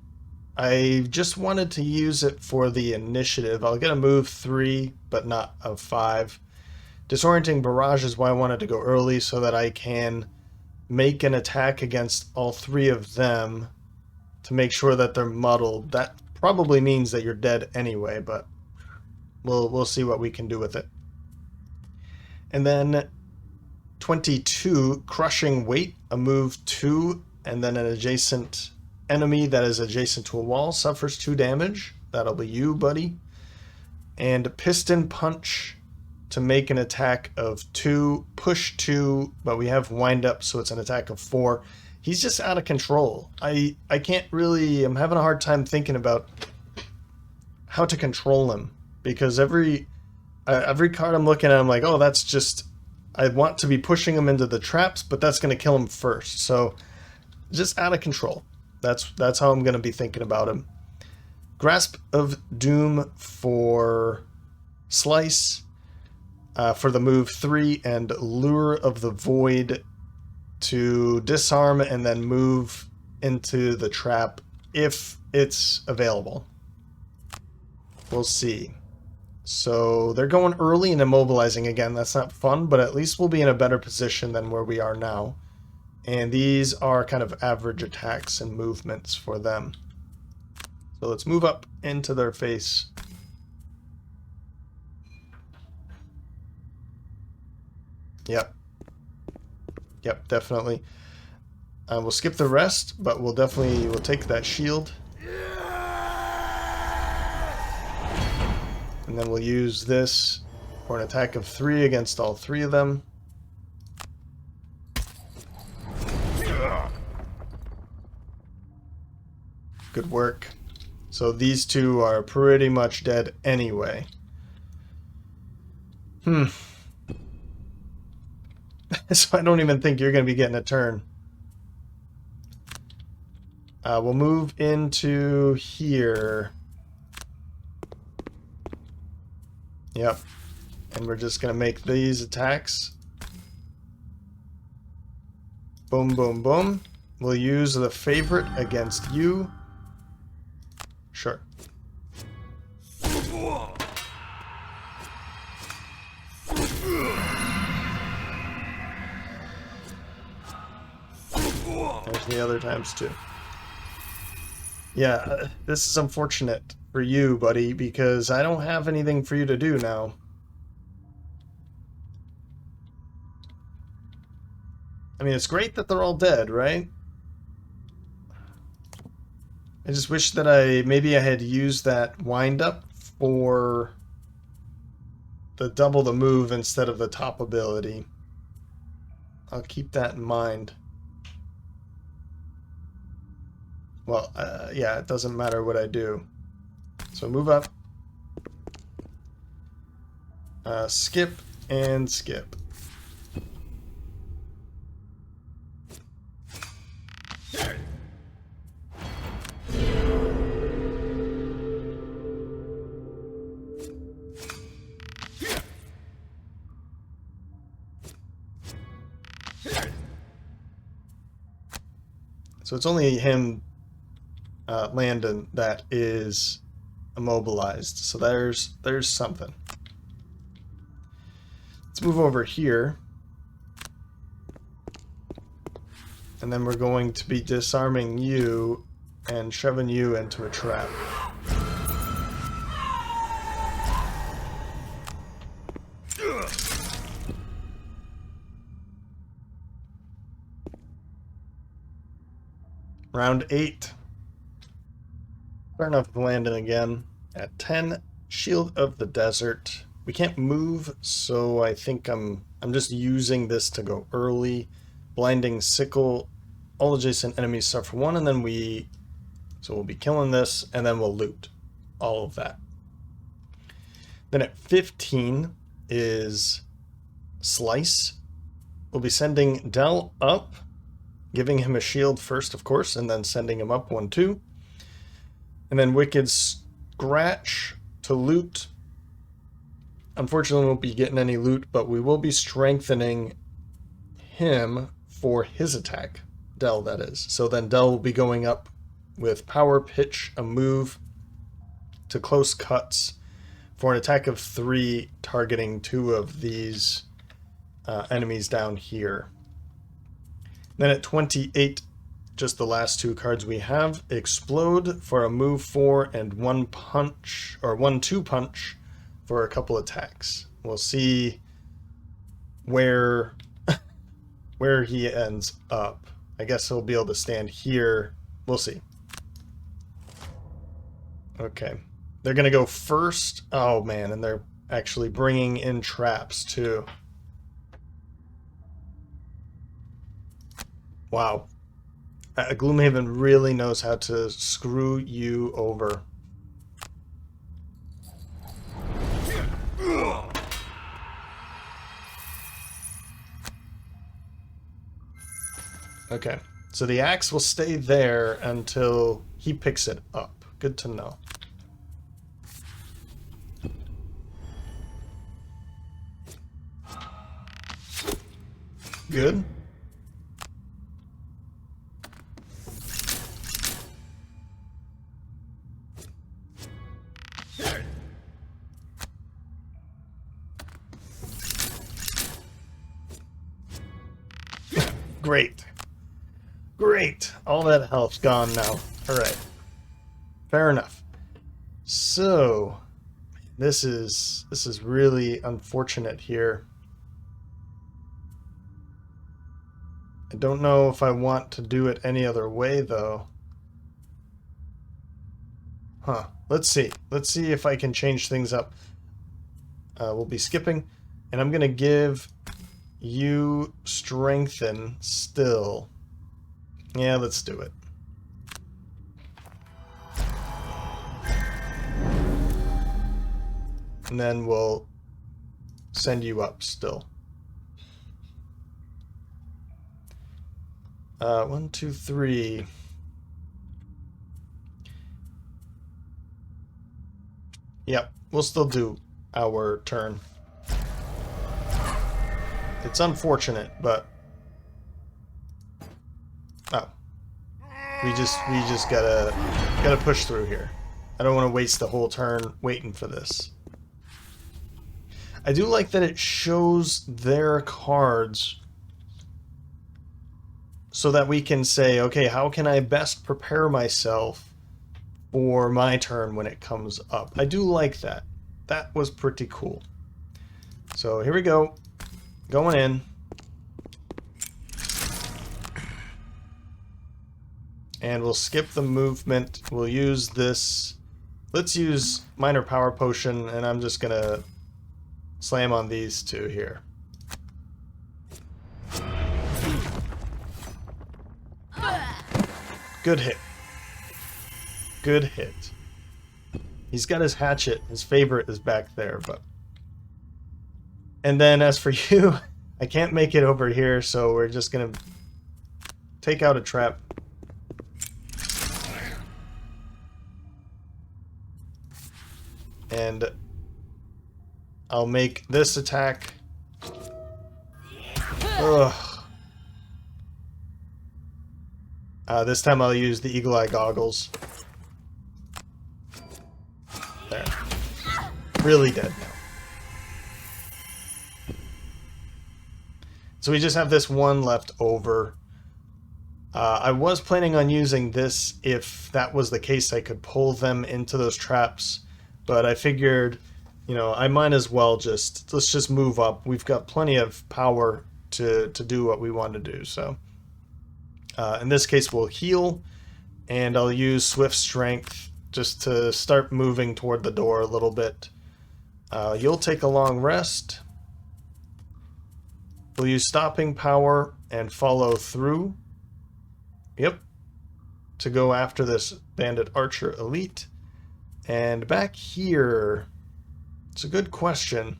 I just wanted to use it for the initiative. I'll get a move 3, but not a 5. Disorienting Barrage is why I wanted to go early, so that I can make an attack against all 3 of them to make sure that they're muddled. That probably means that you're dead anyway, but we'll see what we can do with it. And then 22, Crushing Weight, a move 2, and then an adjacent enemy that is adjacent to a wall suffers 2 damage. That'll be you, buddy. And Piston Punch to make an attack of 2, push 2, but we have wind up, so it's an attack of 4. He's just out of control. I can't really, I'm having a hard time thinking about how to control him, because every card I'm looking at, I'm like, oh, that's just, I want to be pushing him into the traps, but that's going to kill him first. So just out of control. That's how I'm going to be thinking about him. Grasp of Doom for Slice, for the move 3, and Lure of the Void to disarm and then move into the trap if it's available. We'll see. So they're going early and immobilizing again. That's not fun, but at least we'll be in a better position than where we are now. And these are kind of average attacks and movements for them. So let's move up into their face. Yep. Yep, definitely. We'll skip the rest, but we'll take that shield. And then we'll use this for an attack of 3 against all 3 of them. Good work. So these 2 are pretty much dead anyway. So I don't even think you're going to be getting a turn. We'll move into here. Yep. And we're just going to make these attacks. Boom, boom, boom. We'll use the favorite against you. Sure. There's the other times too. Yeah, this is unfortunate for you, buddy, because I don't have anything for you to do now. I mean, it's great that they're all dead, right? I just wish that maybe I had used that wind up for the double the move instead of the top ability. I'll keep that in mind. Well, yeah, it doesn't matter what I do. So move up. Skip and skip. So it's only him, Landon, that is immobilized. So there's something. Let's move over here. And then we're going to be disarming you and shoving you into a trap. Round 8. Starting off with Landon again. At 10, Shield of the Desert. We can't move, so I think I'm just using this to go early. Blinding Sickle. All adjacent enemies suffer 1, and then we'll be killing this, and then we'll loot all of that. Then at 15 is Slice. We'll be sending Del up, giving him a shield first, of course, and then sending him up 1, 2. And then Wicked Scratch to loot. Unfortunately, we won't be getting any loot, but we will be strengthening him for his attack. Del, that is. So then Del will be going up with power, pitch, a move to close cuts for an attack of 3, targeting 2 of these enemies down here. Then at 28, just the last 2 cards we have, explode for a move 4 and 1 punch, or 1/2 punch for a couple attacks. We'll see where where he ends up. I guess he'll be able to stand here. We'll see. Okay. They're going to go first. Oh, man, and they're actually bringing in traps, too. Wow. Gloomhaven really knows how to screw you over. Okay, so the axe will stay there until he picks it up. Good to know. Good. Great. Great. All that health's gone now. Alright. Fair enough. So, this is really unfortunate here. I don't know if I want to do it any other way, though. Huh. Let's see. Let's see if I can change things up. We'll be skipping, and I'm going to give you strengthen still. Yeah, let's do it. And then we'll send you up still. 1, 2, 3. Yep, we'll still do our turn. It's unfortunate, but oh, we just gotta push through here. I don't want to waste the whole turn waiting for this. I do like that it shows their cards so that we can say, okay, how can I best prepare myself for my turn when it comes up? I do like that. That was pretty cool. So here we go. Going in. And we'll skip the movement. We'll use this. Let's use minor power potion, and I'm just gonna slam on these 2 here. Good hit. Good hit. He's got his hatchet. His favorite is back there, but... And then as for you, I can't make it over here, so we're just gonna take out a trap. And I'll make this attack. Ugh. This time I'll use the eagle eye goggles. There. Really dead now. So we just have this one left over. I was planning on using this if that was the case. I could pull them into those traps, but I figured, you know, I might as well let's just move up. We've got plenty of power to do what we want to do. So in this case, we'll heal, and I'll use Swift Strength just to start moving toward the door a little bit. You'll take a long rest. We'll use Stopping Power and Follow Through. Yep. To go after this Bandit Archer Elite. And back here, it's a good question.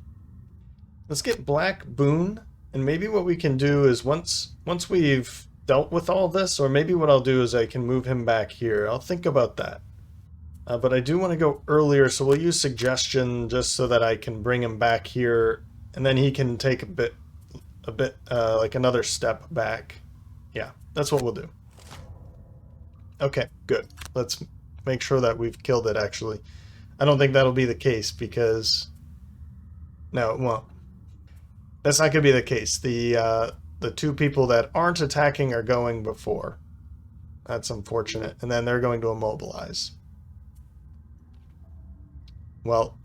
Let's get Black Boon, and maybe what we can do is once we've dealt with all this, or maybe what I'll do is I can move him back here. I'll think about that. But I do want to go earlier, so we'll use Suggestion just so that I can bring him back here, and then he can take a bit like another step back. Yeah, that's what we'll do. Okay, good. Let's make sure that we've killed it, actually. I don't think that'll be the case because... No, well, that's not going to be the case. The two people that aren't attacking are going before. That's unfortunate. And then they're going to immobilize. Well,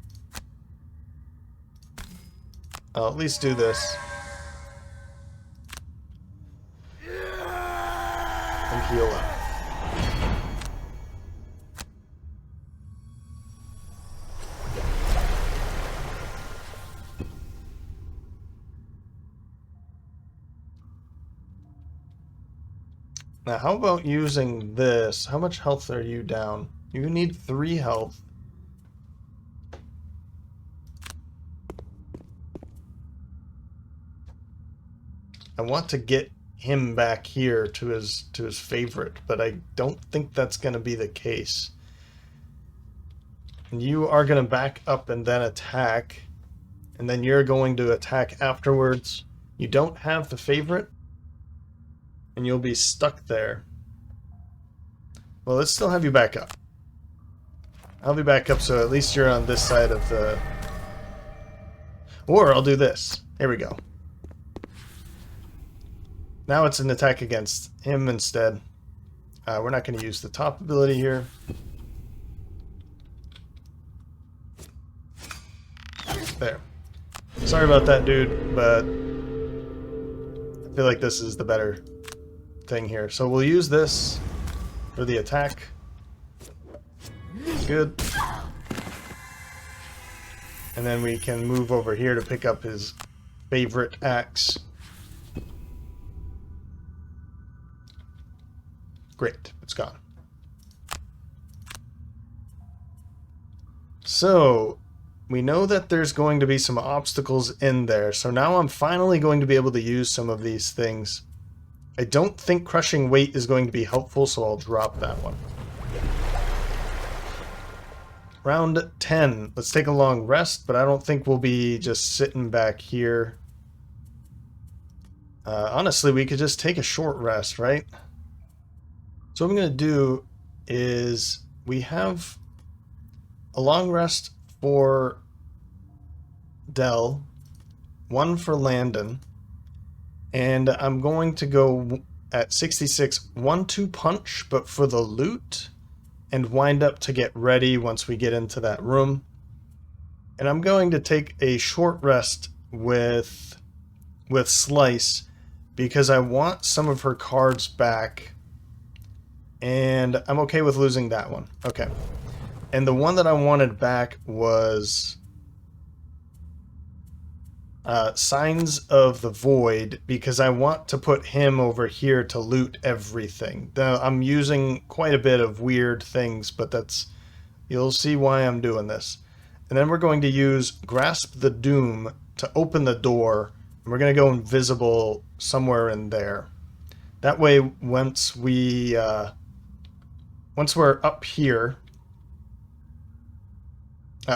I'll at least do this. And heal up. Now, how about using this? How much health are you down? You need 3 health. I want to get him back here to his favorite, but I don't think that's going to be the case. And you are going to back up and then attack, and then you're going to attack afterwards. You don't have the favorite, and you'll be stuck there. Well, let's still have you back up. I'll be back up so at least you're on this side of the... Or I'll do this. Here we go. Now it's an attack against him instead. We're not going to use the top ability here. There. Sorry about that, dude, but I feel like this is the better thing here. So we'll use this for the attack. Good. And then we can move over here to pick up his favorite axe. Great, it's gone. So, we know that there's going to be some obstacles in there, so now I'm finally going to be able to use some of these things. I don't think crushing weight is going to be helpful, so I'll drop that one. Round 10. Let's take a long rest, but I don't think we'll be just sitting back here. Honestly, we could just take a short rest, right? So what I'm going to do is we have a long rest for Dell, one for Landon, and I'm going to go at 66 1-2 punch, but for the loot, and wind up to get ready once we get into that room. And I'm going to take a short rest with Slice because I want some of her cards back. And I'm okay with losing that one. Okay. And the one that I wanted back was Signs of the Void, because I want to put him over here to loot everything. Now, I'm using quite a bit of weird things, but that's... You'll see why I'm doing this. And then we're going to use Grasp the Doom to open the door. And we're going to go invisible somewhere in there. That way, once we're up here,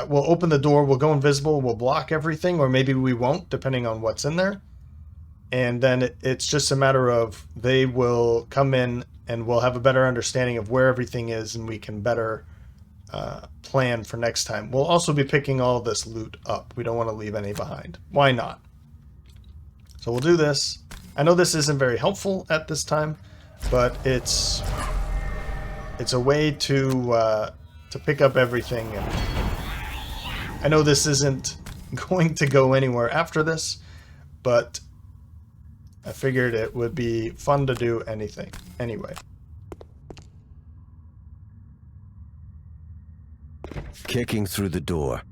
we'll open the door, we'll go invisible, we'll block everything, or maybe we won't, depending on what's in there. And then it's just a matter of they will come in and we'll have a better understanding of where everything is, and we can better plan for next time. We'll also be picking all of this loot up. We don't want to leave any behind. Why not? So we'll do this. I know this isn't very helpful at this time, but it's a way to pick up everything. And I know this isn't going to go anywhere after this, but I figured it would be fun to do anything anyway. Kicking through the door,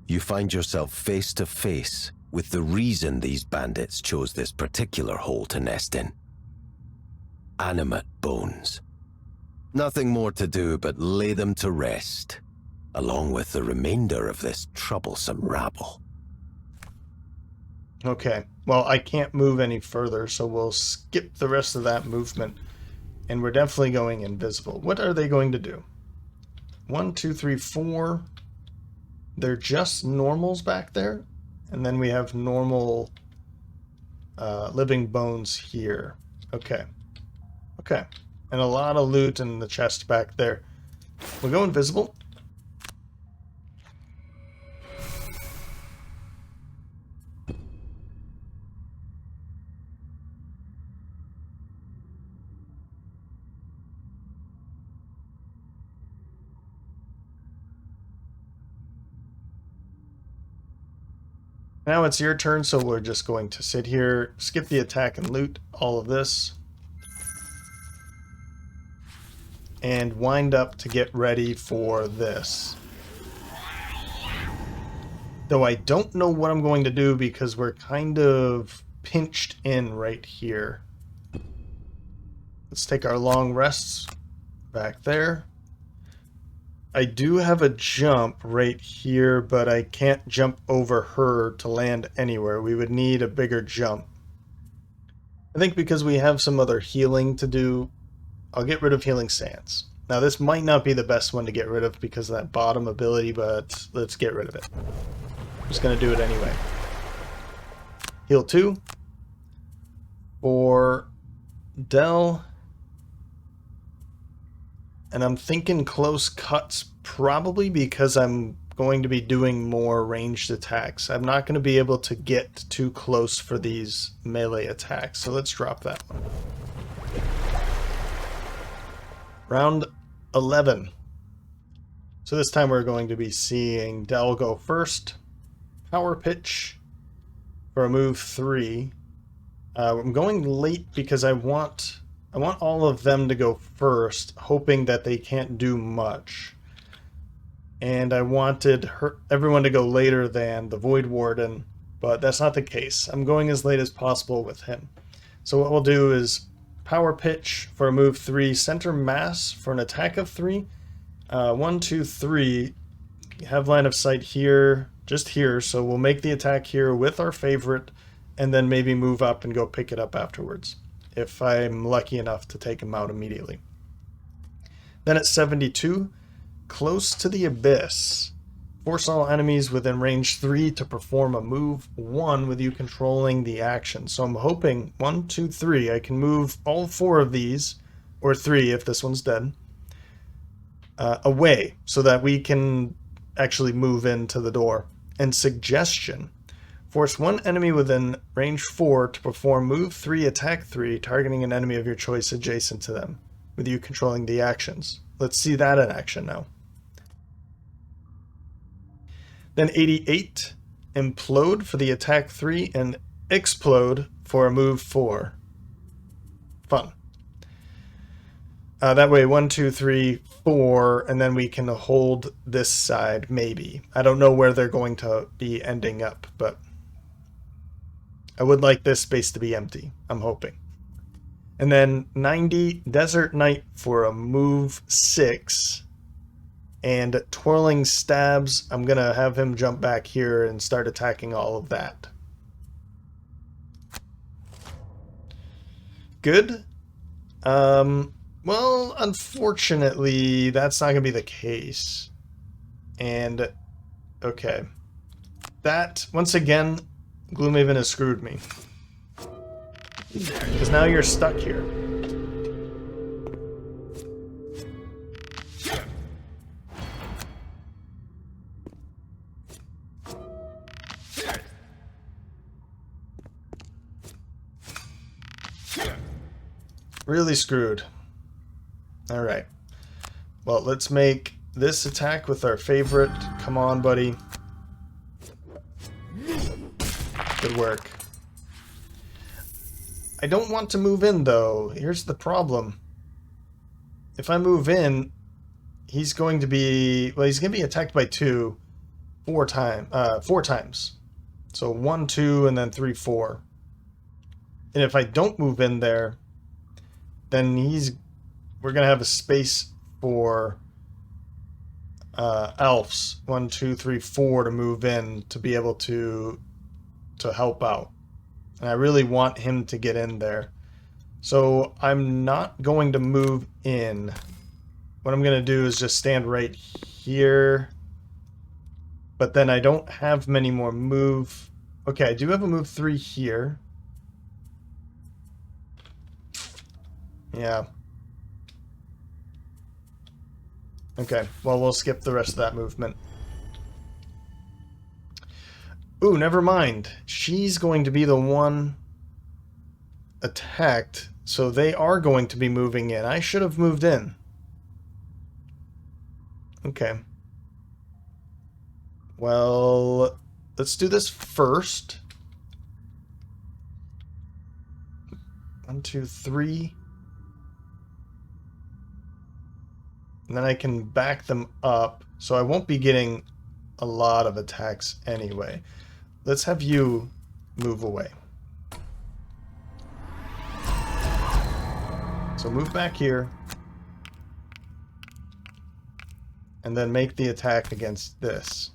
you find yourself face to face with the reason these bandits chose this particular hole to nest in. Animate bones. Nothing more to do but lay them to rest, along with the remainder of this troublesome rabble. Okay, well, I can't move any further, so we'll skip the rest of that movement, and we're definitely going invisible. What are they going to do? 1, 2, 3, 4. They're just normals back there, and then we have normal living bones here. Okay. Okay. And a lot of loot in the chest back there. We'll go invisible. Now it's your turn, so we're just going to sit here, skip the attack and loot all of this. And wind up to get ready for this. Though I don't know what I'm going to do because we're kind of pinched in right here. Let's take our long rests back there. I do have a jump right here, but I can't jump over her to land anywhere. We would need a bigger jump. I think because we have some other healing to do, I'll get rid of Healing Sands. Now this might not be the best one to get rid of because of that bottom ability, but let's get rid of it. I'm just going to do it anyway. Heal 2 for Del. And I'm thinking close cuts probably because I'm going to be doing more ranged attacks. I'm not going to be able to get too close for these melee attacks, so let's drop that one. Round 11. So this time we're going to be seeing Del go first. Power Pitch for a move 3. I'm going late because I want all of them to go first, hoping that they can't do much. And I wanted everyone to go later than the Voidwarden, but that's not the case. I'm going as late as possible with him. So what we'll do is Power Pitch for a move 3, Center Mass for an attack of 3. 1, 2, 3. Have line of sight here, just here, so we'll make the attack here with our favorite, and then maybe move up and go pick it up afterwards, if I'm lucky enough to take him out immediately. Then at 72, Close to the Abyss. Force all enemies within range 3 to perform a move 1 with you controlling the action. So I'm hoping 1, 2, 3, I can move all 4 of these, or 3 if this one's dead, away so that we can actually move into the door. And Suggestion. Force one enemy within range 4 to perform move 3, attack 3, targeting an enemy of your choice adjacent to them, with you controlling the actions. Let's see that in action now. Then 88, Implode for the attack 3, and Explode for a move 4. Fun. That way 1, 2, 3, 4, and then we can hold this side, maybe. I don't know where they're going to be ending up, but I would like this space to be empty, I'm hoping. And then 90, Desert Knight for a move 6. And Twirling Stabs, I'm going to have him jump back here and start attacking all of that. Good. Well, unfortunately, that's not going to be the case. And, okay. That, once again, Gloomhaven has screwed me. Because now you're stuck here. Really screwed. Alright. Well, let's make this attack with our favorite. Come on, buddy. Good work. I don't want to move in, though. Here's the problem. If I move in, he's going to be... Well, he's going to be attacked by 4 times. So 1, 2, and then 3, 4. And if I don't move in there, then we're going to have a space for elves. 1, 2, 3, 4 to move in to be able to help out. And I really want him to get in there. So I'm not going to move in. What I'm going to do is just stand right here. But then I don't have many more move. Okay, I do have a move 3 here. Yeah. Okay, well, we'll skip the rest of that movement. Ooh, never mind. She's going to be the one attacked, so they are going to be moving in. I should have moved in. Okay. Well, let's do this first. 1, 2, 3. And then I can back them up, so I won't be getting a lot of attacks anyway. Let's have you move away. So move back here. And then make the attack against this.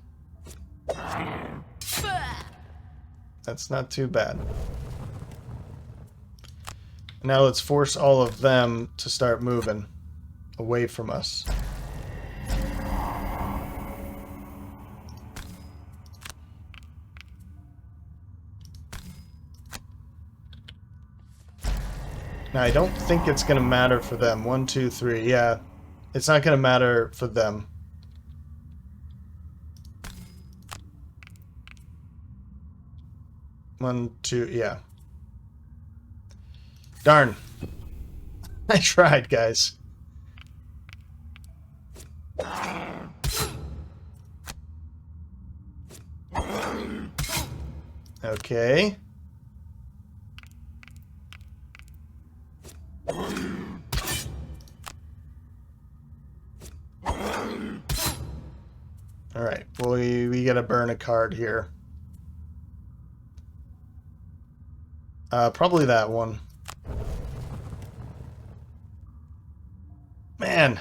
That's not too bad. Now let's force all of them to start moving away from us. Now, I don't think it's going to matter for them. 1, 2, 3. Yeah, it's not going to matter for them. One, two, yeah. Darn. I tried, guys. Okay. Alright, well, we gotta burn a card here. Probably that one. Man.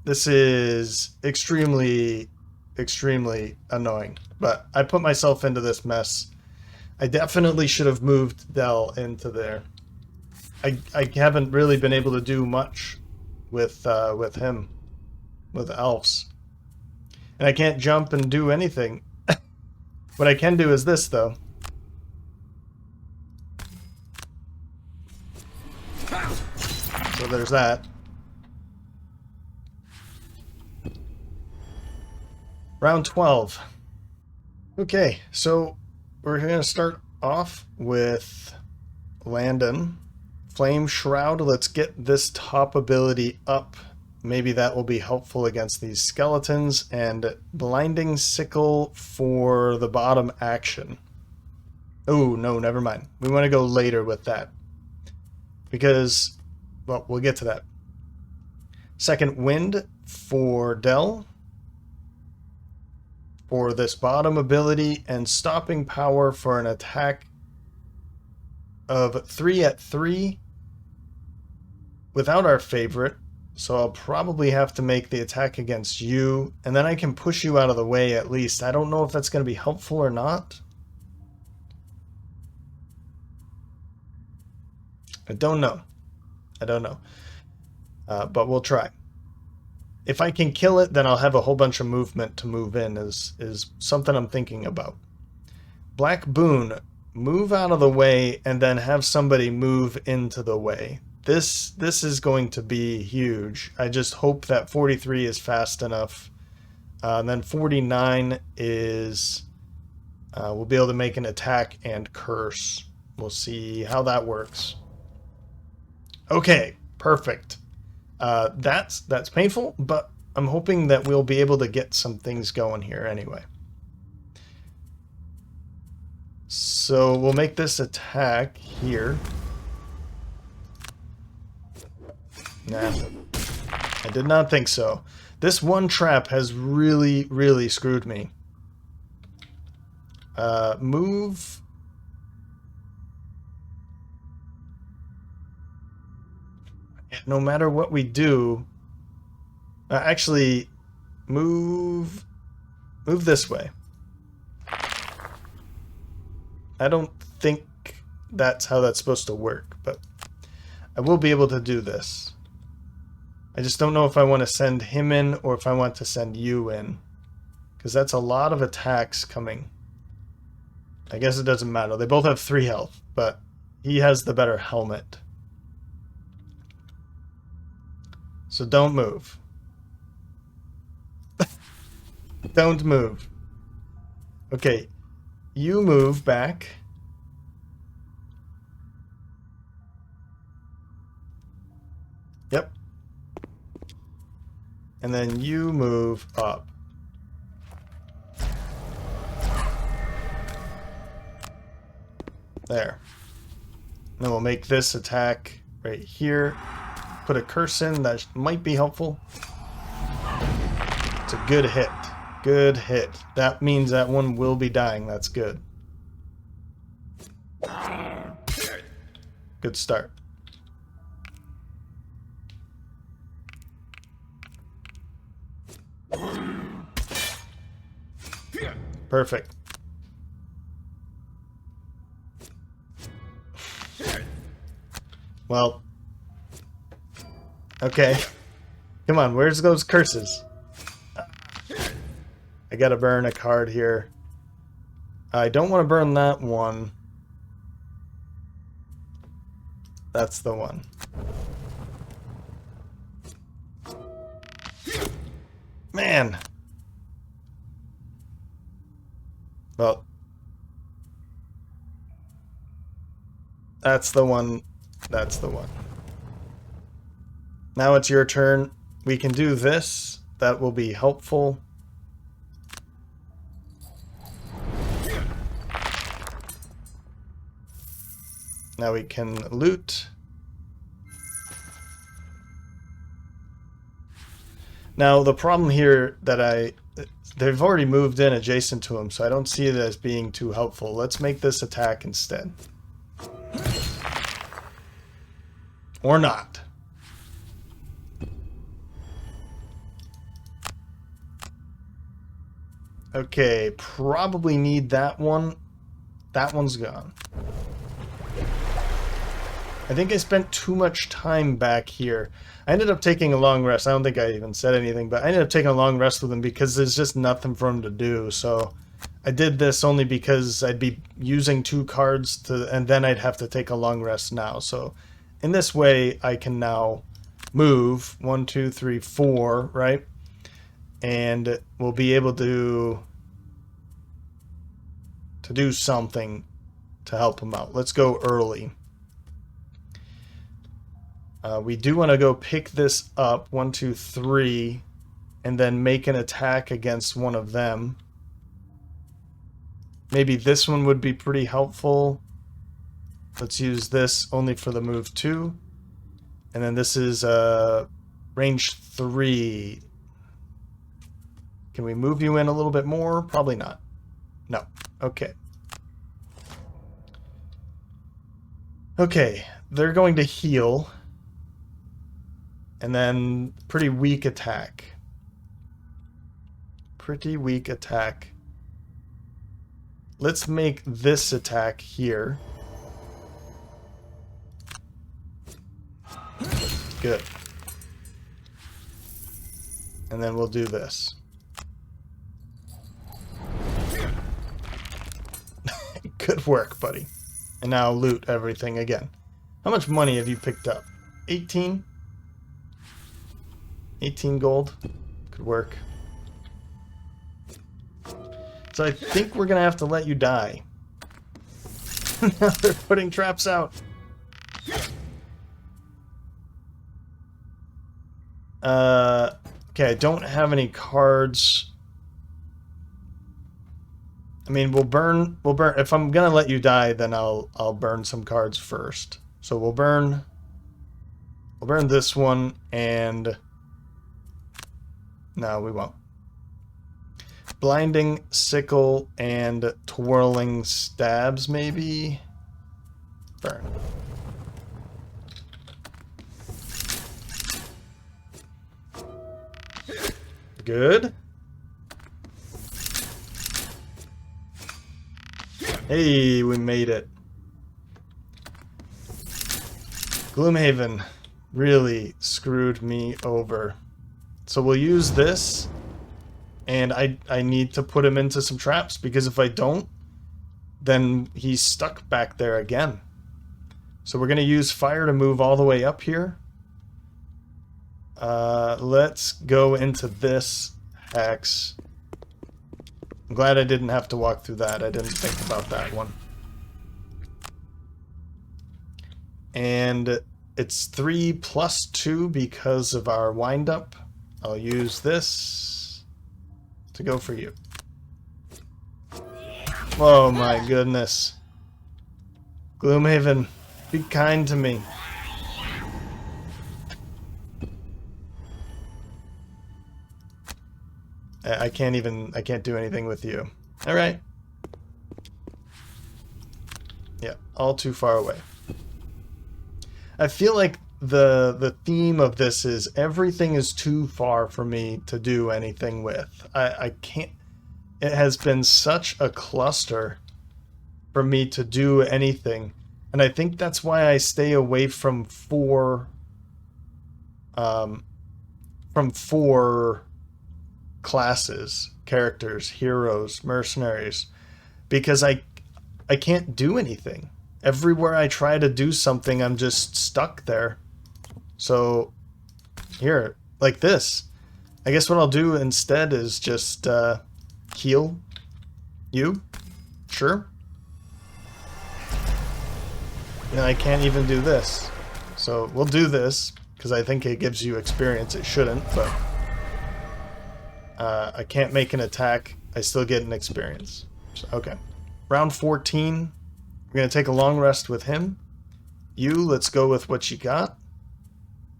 This is extremely, extremely annoying. But I put myself into this mess. I definitely should have moved Dell into there. I haven't really been able to do much with him, with elves. And I can't jump and do anything. What I can do is this, though. So there's that. Round 12. Okay, so we're going to start off with Landon. Flame Shroud. Let's get this top ability up. Maybe that will be helpful against these skeletons. And Blinding Sickle for the bottom action. Oh, no, never mind. We want to go later with that. Because, well, we'll get to that. Second Wind for Dell. For this bottom ability. And Stopping Power for an attack of 3 at 3. Without our favorite. So I'll probably have to make the attack against you, and then I can push you out of the way at least. I don't know if that's going to be helpful or not. I don't know. But we'll try. If I can kill it, then I'll have a whole bunch of movement to move in, is something I'm thinking about. Black Boon, move out of the way, and then have somebody move into the way. This is going to be huge. I just hope that 43 is fast enough. And then 49 is... we'll be able to make an attack and curse. We'll see how that works. Okay, perfect. That's painful, but I'm hoping that we'll be able to get some things going here anyway. So we'll make this attack here. Nah, I did not think so. This one trap has really, really screwed me. Move. No matter what we do, actually, move this way. I don't think that's how that's supposed to work, but I will be able to do this. I just don't know if I want to send him in or if I want to send you in. Because that's a lot of attacks coming. I guess it doesn't matter. They both have 3 health, but he has the better helmet. So don't move. Don't move. Okay, you move back. Yep. And then you move up. There. And then we'll make this attack right here. Put a curse in, that might be helpful. It's a good hit. Good hit. That means that one will be dying. That's good. Good start. Perfect. Well. Okay. Come on, where's those curses? I gotta burn a card here. I don't want to burn that one. That's the one. Man! Well. That's the one. That's the one. Now it's your turn. We can do this. That will be helpful. Now we can loot. Now the problem here that they've already moved in adjacent to him, so I don't see it as being too helpful. Let's make this attack instead. Or not. Okay, probably need that one. That one's gone. I think I spent too much time back here. I ended up taking a long rest. I don't think I even said anything, but I ended up taking a long rest with him because there's just nothing for him to do. So I did this only because I'd be using 2 cards and then I'd have to take a long rest now. So in this way, I can now move 1, 2, 3, 4, right? And we'll be able to do something to help him out. Let's go early. We do want to go pick this up, 1, 2, 3, and then make an attack against one of them. Maybe this one would be pretty helpful. Let's use this only for the move 2. And then this is range 3. Can we move you in a little bit more? Probably not. No. Okay. Okay, they're going to heal. And then pretty weak attack. Pretty weak attack. Let's make this attack here. Good. And then we'll do this. Good work, buddy. And now loot everything again. How much money have you picked up? 18? 18 gold. Could work. So I think we're going to have to let you die. Now they're putting traps out. Okay, I don't have any cards. I mean, we'll burn. If I'm gonna let you die, then I'll burn some cards first. So we'll burn this one, and no, we won't. Blinding sickle and twirling stabs, maybe. Burn. Good. Hey, we made it. Gloomhaven really screwed me over. So we'll use this, and I need to put him into some traps, because if I don't, then he's stuck back there again. So we're going to use fire to move all the way up here. Let's go into this hex I'm glad I didn't have to walk through that. I didn't think about that one. And it's 3 plus 2 because of our wind-up. I'll use this to go for you. Oh my goodness. Gloomhaven, be kind to me. I can't do anything with you. Alright. Yeah, all too far away. I feel like the theme of this is everything is too far for me to do anything with. I can't. It has been such a cluster for me to do anything, and I think that's why I stay away from four classes, characters, heroes, mercenaries, because I can't do anything. Everywhere I try to do something, I'm just stuck there. So, here, like this. I guess what I'll do instead is just heal you. Sure. And I can't even do this. So, we'll do this, because I think it gives you experience. It shouldn't, but I can't make an attack. I still get an experience. So, okay. Round 14. We're going to take a long rest with him. You, let's go with what you got.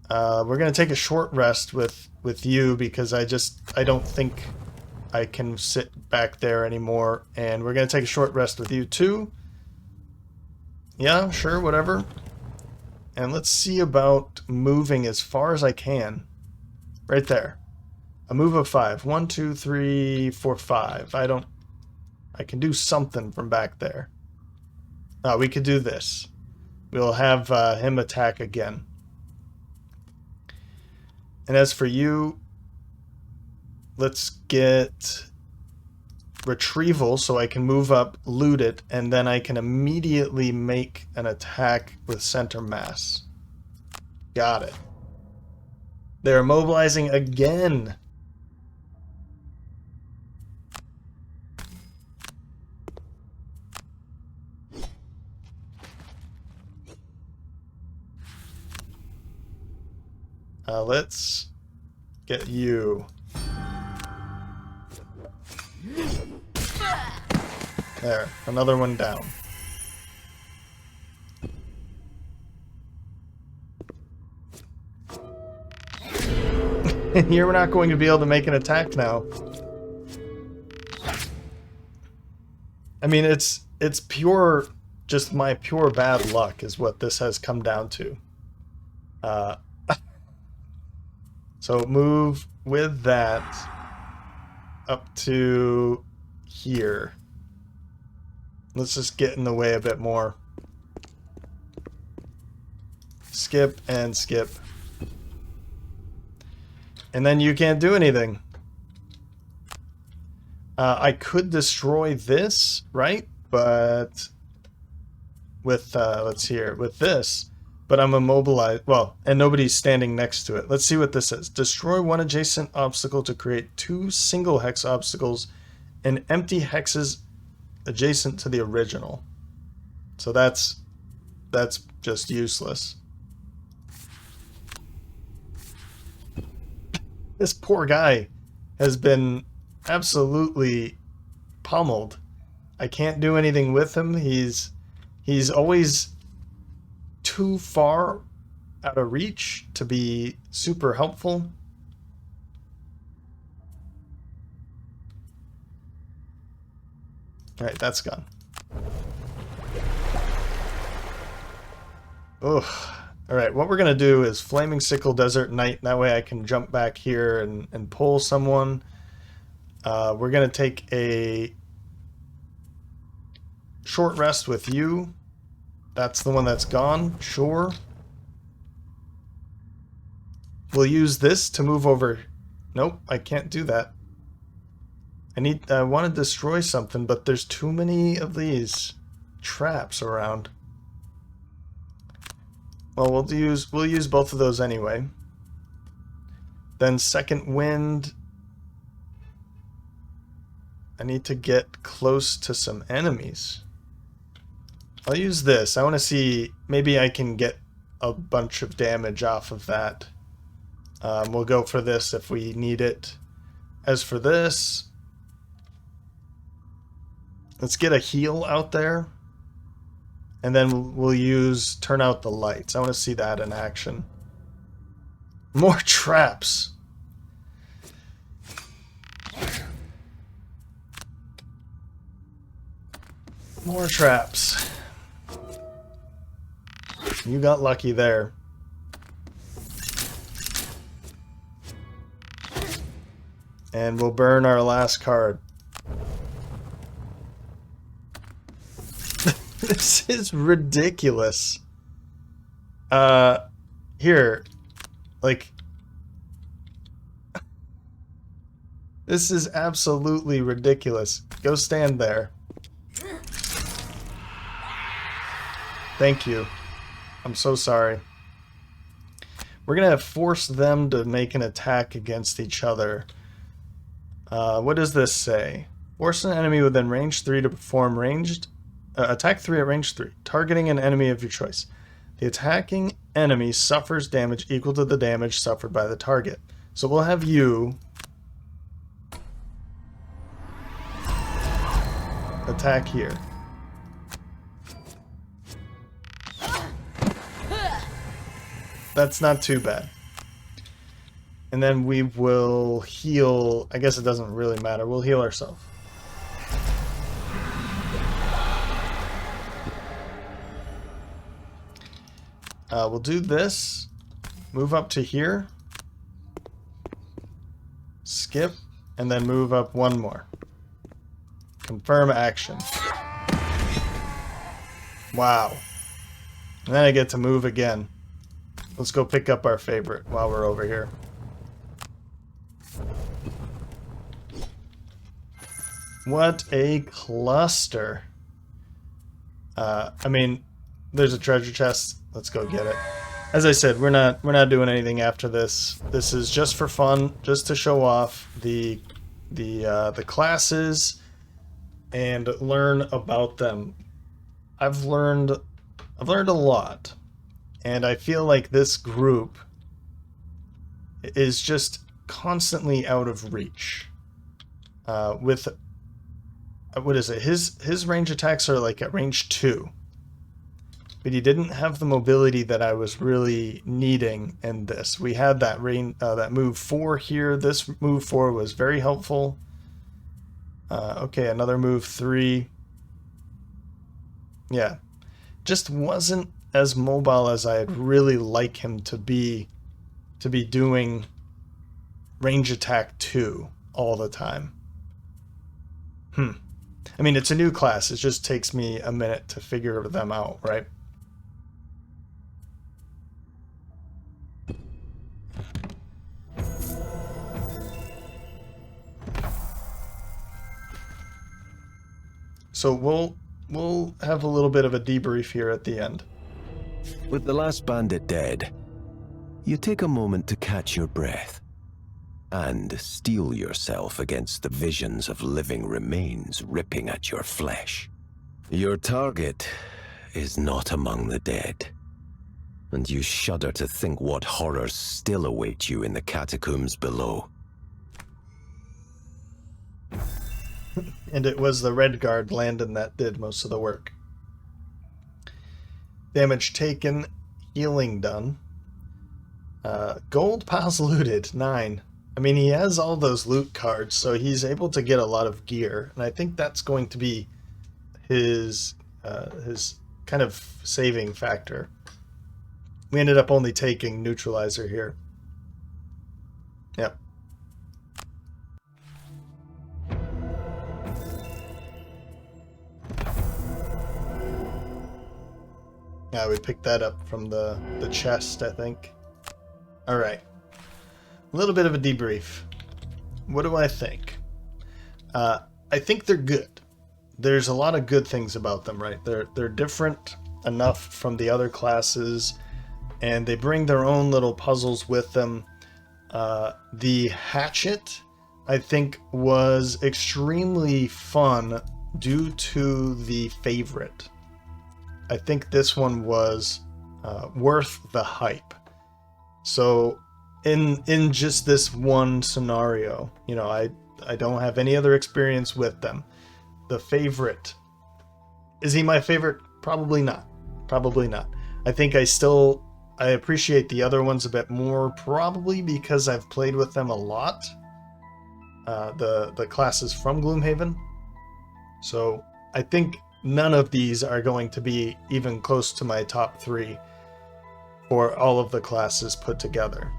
We're going to take a short rest with you because I don't think I can sit back there anymore. And we're going to take a short rest with you too. Yeah, sure, whatever. And let's see about moving as far as I can. Right there. A move of 5. 1, 2, 3, 4, 5. I can do something from back there. We could do this. We'll have him attack again. And as for you, let's get retrieval so I can move up, loot it, and then I can immediately make an attack with center mass. Got it. They're mobilizing again. Let's get you. There, another one down. You're not going to be able to make an attack now. I mean, it's pure, just my pure bad luck is what this has come down to. So move with that up to here. Let's just get in the way a bit more. Skip and skip. And then you can't do anything. I could destroy this, right? But with, let's see here, with this. But I'm immobilized. Well, and nobody's standing next to it. Let's see what this says. Destroy one adjacent obstacle to create 2 single hex obstacles and empty hexes adjacent to the original. So that's just useless. This poor guy has been absolutely pummeled. I can't do anything with him. He's always too far out of reach to be super helpful. Alright, that's gone. Ugh. Alright, what we're going to do is Flaming Sickle Desert Knight. That way I can jump back here and pull someone. We're going to take a short rest with you. That's the one that's gone, sure. We'll use this to move over. Nope, I can't do that. I want to destroy something, but there's too many of these traps around. Well, we'll use both of those anyway. Then second wind. I need to get close to some enemies. I'll use this. I want to see, maybe I can get a bunch of damage off of that. We'll go for this if we need it. As for this, let's get a heal out there. And then we'll use turn out the lights. I want to see that in action. More traps. More traps. You got lucky there. And we'll burn our last card. This is ridiculous. Here. Like, this is absolutely ridiculous. Go stand there. Thank you. I'm so sorry. We're gonna force them to make an attack against each other. What does this say? Force an enemy within range 3 to perform ranged attack 3 at range 3, targeting an enemy of your choice. The attacking enemy suffers damage equal to the damage suffered by the target. So we'll have you attack here. That's not too bad. And then we will heal. I guess it doesn't really matter. We'll heal ourselves. We'll do this. Move up to here. Skip. And then move up one more. Confirm action. Wow. And then I get to move again. Let's go pick up our favorite while we're over here. What a cluster. I mean, there's a treasure chest. Let's go get it. As I said, we're not doing anything after this. This is just for fun, just to show off the classes and learn about them. I've learned a lot. And I feel like this group is just constantly out of reach. With, what is it? His range attacks are like at range 2. But he didn't have the mobility that I was really needing in this. We had that that move 4 here. This move 4 was very helpful. Okay, another move 3. Yeah. Just wasn't as mobile as I'd really like him to be doing range attack 2 all the time. I mean, it's a new class. It just takes me a minute to figure them out, right? So we'll have a little bit of a debrief here at the end. With the last bandit dead, you take a moment to catch your breath and steel yourself against the visions of living remains ripping at your flesh. Your target is not among the dead, and you shudder to think what horrors still await you in the catacombs below. And it was the Red Guard, Landon, that did most of the work. Damage taken, healing done. Gold piles looted, 9. I mean, he has all those loot cards, so he's able to get a lot of gear, and I think that's going to be his kind of saving factor. We ended up only taking neutralizer here. Yep. Yeah, we picked that up from the chest, I think. Alright. A little bit of a debrief. What do I think? I think they're good. There's a lot of good things about them, right? They're different enough from the other classes, and they bring their own little puzzles with them. The Hatchet I think was extremely fun due to the favorite. I think this one was worth the hype. So in just this one scenario, you know, I don't have any other experience with them. The favorite, is he my favorite? Probably not. Probably not. I think I appreciate the other ones a bit more, probably because I've played with them a lot. The classes from Gloomhaven. So I think none of these are going to be even close to my top 3 for all of the classes put together.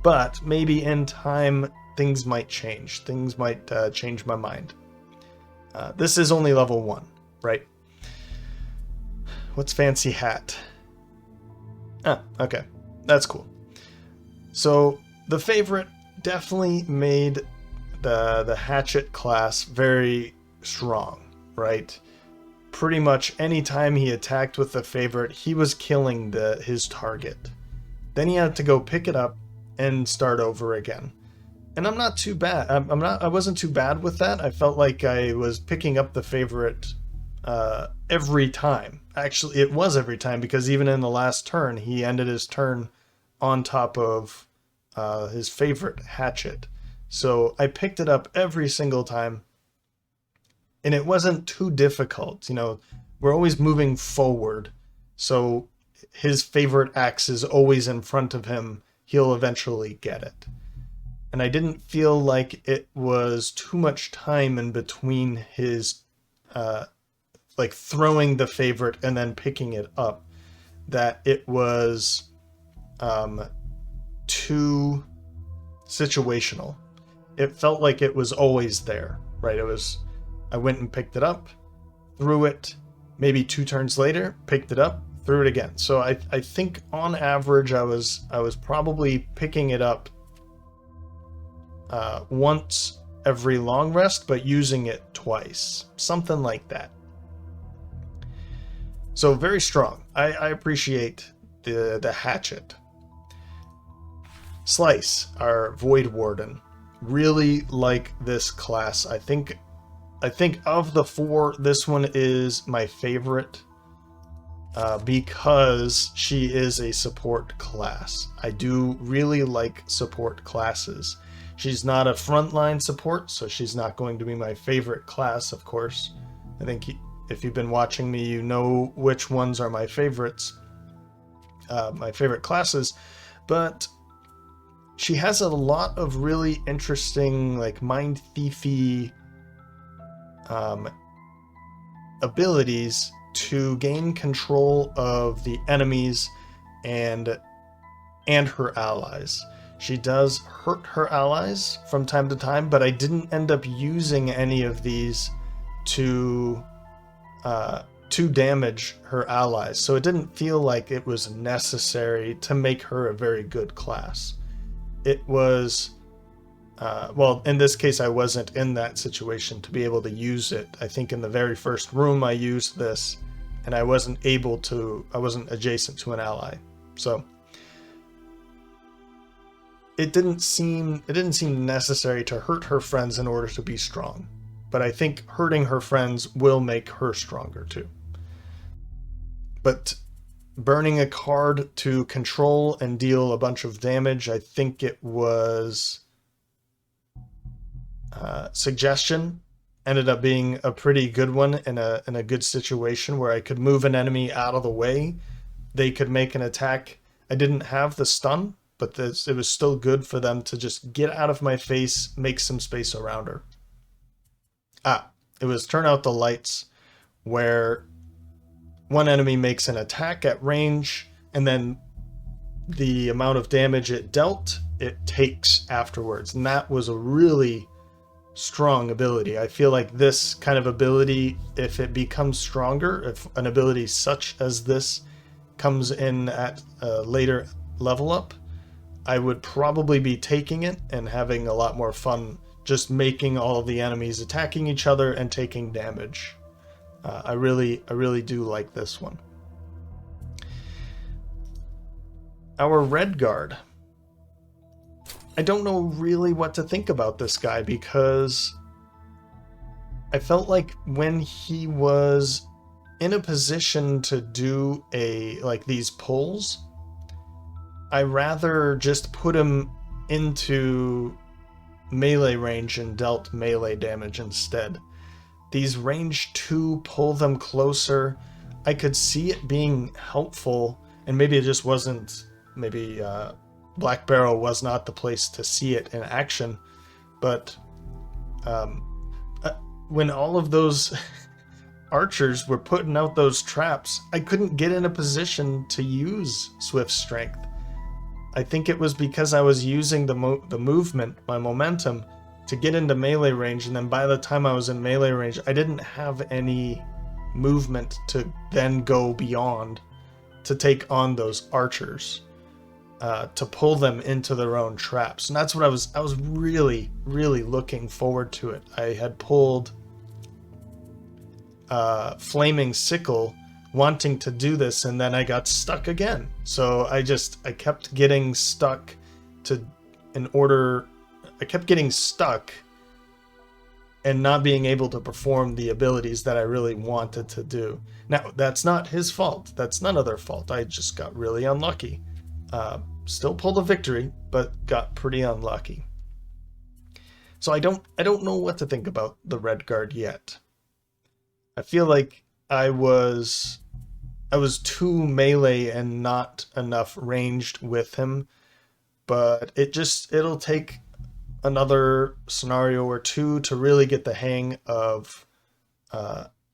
But maybe in time, things might change. Things might change my mind. This is only level 1, right? What's Fancy Hat? Ah, okay. That's cool. So the favorite definitely made the Hatchet class very strong, right? Pretty much any time he attacked with the favorite, he was killing his target. Then he had to go pick it up and start over again. And I'm not too bad. I wasn't too bad with that. I felt like I was picking up the favorite every time. Actually, it was every time, because even in the last turn, he ended his turn on top of his favorite Hatchet. So I picked it up every single time, and it wasn't too difficult. You know, we're always moving forward, so his favorite axe is always in front of him. He'll eventually get it. And I didn't feel like it was too much time in between his like throwing the favorite and then picking it up, that it was too situational. It felt like it was always there, right? I went and picked it up, threw it, maybe 2 turns later, picked it up, threw it again. So I think on average I was probably picking it up once every long rest, but using it twice, something like that. So very strong. I appreciate the Hatchet. Slice, our Voidwarden. Really like this class. I think of the 4, this one is my favorite because she is a support class. I do really like support classes. She's not a frontline support, so she's not going to be my favorite class, of course. I think if you've been watching me, you know which ones are my favorites, my favorite classes, but she has a lot of really interesting, like, mind thiefy abilities to gain control of the enemies and her allies. She does hurt her allies from time to time, but I didn't end up using any of these to damage her allies, so it didn't feel like it was necessary to make her a very good class. It was, well, in this case, I wasn't in that situation to be able to use it. I think in the very first room I used this, and I wasn't adjacent to an ally. So it didn't seem necessary to hurt her friends in order to be strong. But I think hurting her friends will make her stronger too. But burning a card to control and deal a bunch of damage, I think it was Suggestion, ended up being a pretty good one in a good situation where I could move an enemy out of the way. They could make an attack. I didn't have the stun, but it was still good for them to just get out of my face, make some space around her. It was Turn Out the Lights, where one enemy makes an attack at range, and then the amount of damage it dealt, it takes afterwards. And that was a really strong ability. I feel like this kind of ability, if it becomes stronger, if an ability such as this comes in at a later level up, I would probably be taking it and having a lot more fun just making all of the enemies attacking each other and taking damage. I really do like this one. Our Red Guard. I don't know really what to think about this guy, because I felt like when he was in a position to do these pulls, I rather just put him into melee range and dealt melee damage instead. These range 2 pull them closer. I could see it being helpful, and maybe it just wasn't, maybe Black Barrow was not the place to see it in action, but when all of those archers were putting out those traps, I couldn't get in a position to use Swift Strength. I think it was because I was using the movement, my momentum, to get into melee range, and then by the time I was in melee range, I didn't have any movement to then go beyond to take on those archers, to pull them into their own traps. And that's what I was really, really looking forward to it. I had pulled Flaming Sickle, wanting to do this, and then I got stuck again. So I kept getting stuck I kept getting stuck and not being able to perform the abilities that I really wanted to do. Now, that's not his fault. That's none of their fault. I just got really unlucky. Still pulled a victory, but got pretty unlucky. So I don't know what to think about the Red Guard yet. I feel like I was too melee and not enough ranged with him, but it'll take another scenario or two to really get the hang of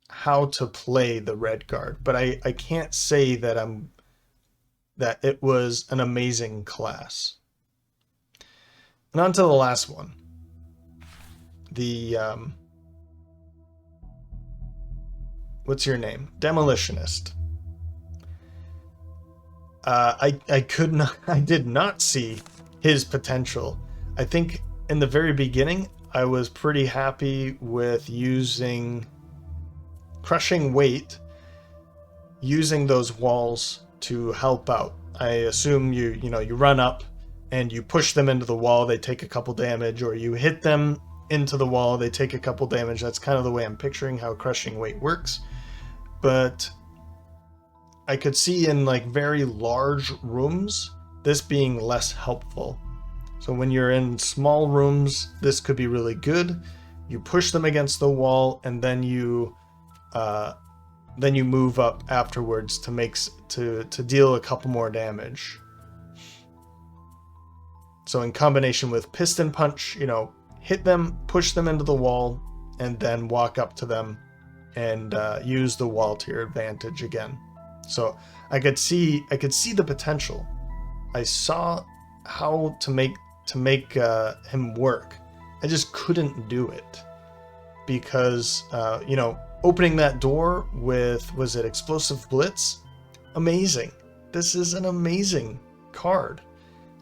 how to play the Red Guard. But I can't say that it was an amazing class. And on to the last one. The what's your name? Demolitionist. I did not see his potential. I think in the very beginning, I was pretty happy with using crushing weight, using those walls to help out. I assume you run up and you push them into the wall, they take a couple damage, or you hit them into the wall, they take a couple damage. That's kind of the way I'm picturing how crushing weight works. But I could see in very large rooms, this being less helpful. So when you're in small rooms, this could be really good. You push them against the wall, and then you move up afterwards to deal a couple more damage. So in combination with piston punch, hit them, push them into the wall, and then walk up to them and use the wall to your advantage again. So I could see the potential. I saw how to make him work. I just couldn't do it because opening that door with, was it Explosive Blitz? Amazing. This is an amazing card,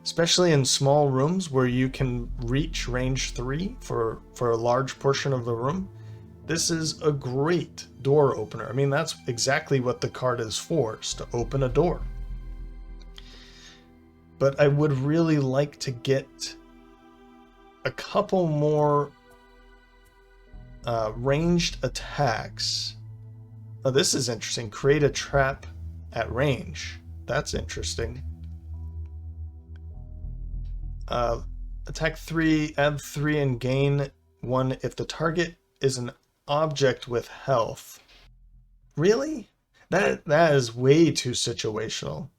especially in small rooms where you can reach range 3 for a large portion of the room. This is a great door opener. I mean, that's exactly what the card is for, is to open a door. But I would really like to get a couple more ranged attacks. Oh, this is interesting. Create a trap at range. That's interesting. Attack 3, add 3 and gain 1 if the target is an object with health. Really? That is way too situational.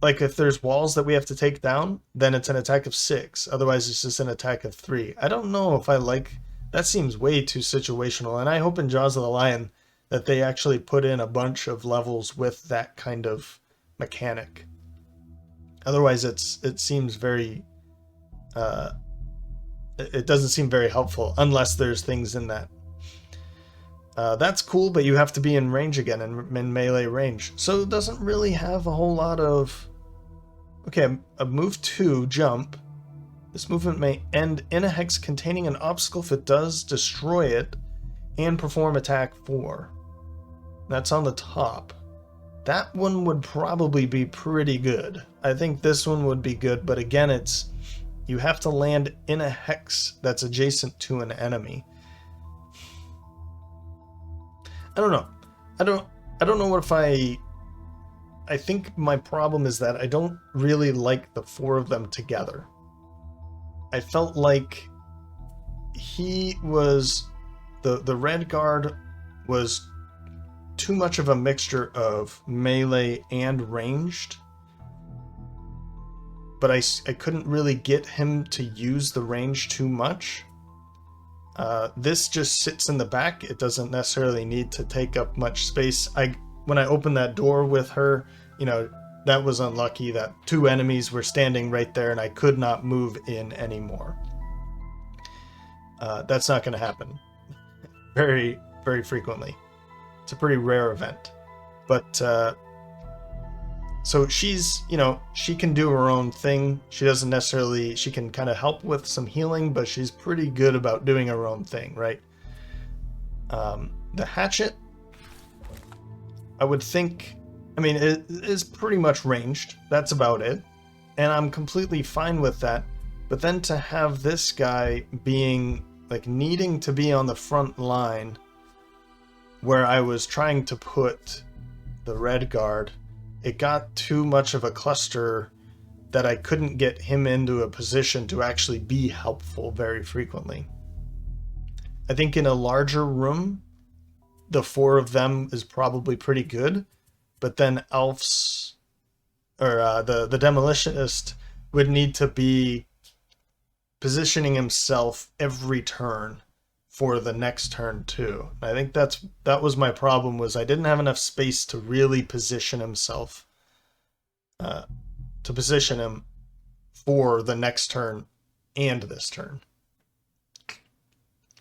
Like if there's walls that we have to take down, then it's an attack of 6. Otherwise, it's just an attack of 3. I don't know if I like... That seems way too situational, and I hope in Jaws of the Lion that they actually put in a bunch of levels with that kind of mechanic. Otherwise, it seems very... it doesn't seem very helpful unless there's things in that. That's cool, but you have to be in range again, in melee range. So it doesn't really have a whole lot of... Okay, a move 2, jump. This movement may end in a hex containing an obstacle. If it does, destroy it and perform attack 4. That's on the top. that one would probably be pretty good. I think this one would be good, but again, you have to land in a hex that's adjacent to an enemy. I don't know. I don't know what if I think my problem is that I don't really like the 4 of them together. I felt like he was the red guard was too much of a mixture of melee and ranged, but I couldn't really get him to use the range too much. This just sits in the back. It doesn't necessarily need to take up much space. When I opened that door with her, you know, that was unlucky that 2 enemies were standing right there and I could not move in anymore. That's not going to happen very, very frequently. It's a pretty rare event. But, so she's, you know, she can do her own thing. She doesn't necessarily, she can kind of help with some healing, but she's pretty good about doing her own thing, right? The hatchet, I would think, I mean, it is pretty much ranged. That's about it. And I'm completely fine with that. But then to have this guy being, like, needing to be on the front line where I was trying to put the red guard, it got too much of a cluster that I couldn't get him into a position to actually be helpful very frequently. I think in a larger room, the 4 of them is probably pretty good, but then Elf's, or the Demolitionist would need to be positioning himself every turn for the next turn too. I think that was my problem, was I didn't have enough space to really position himself, to position him for the next turn and this turn.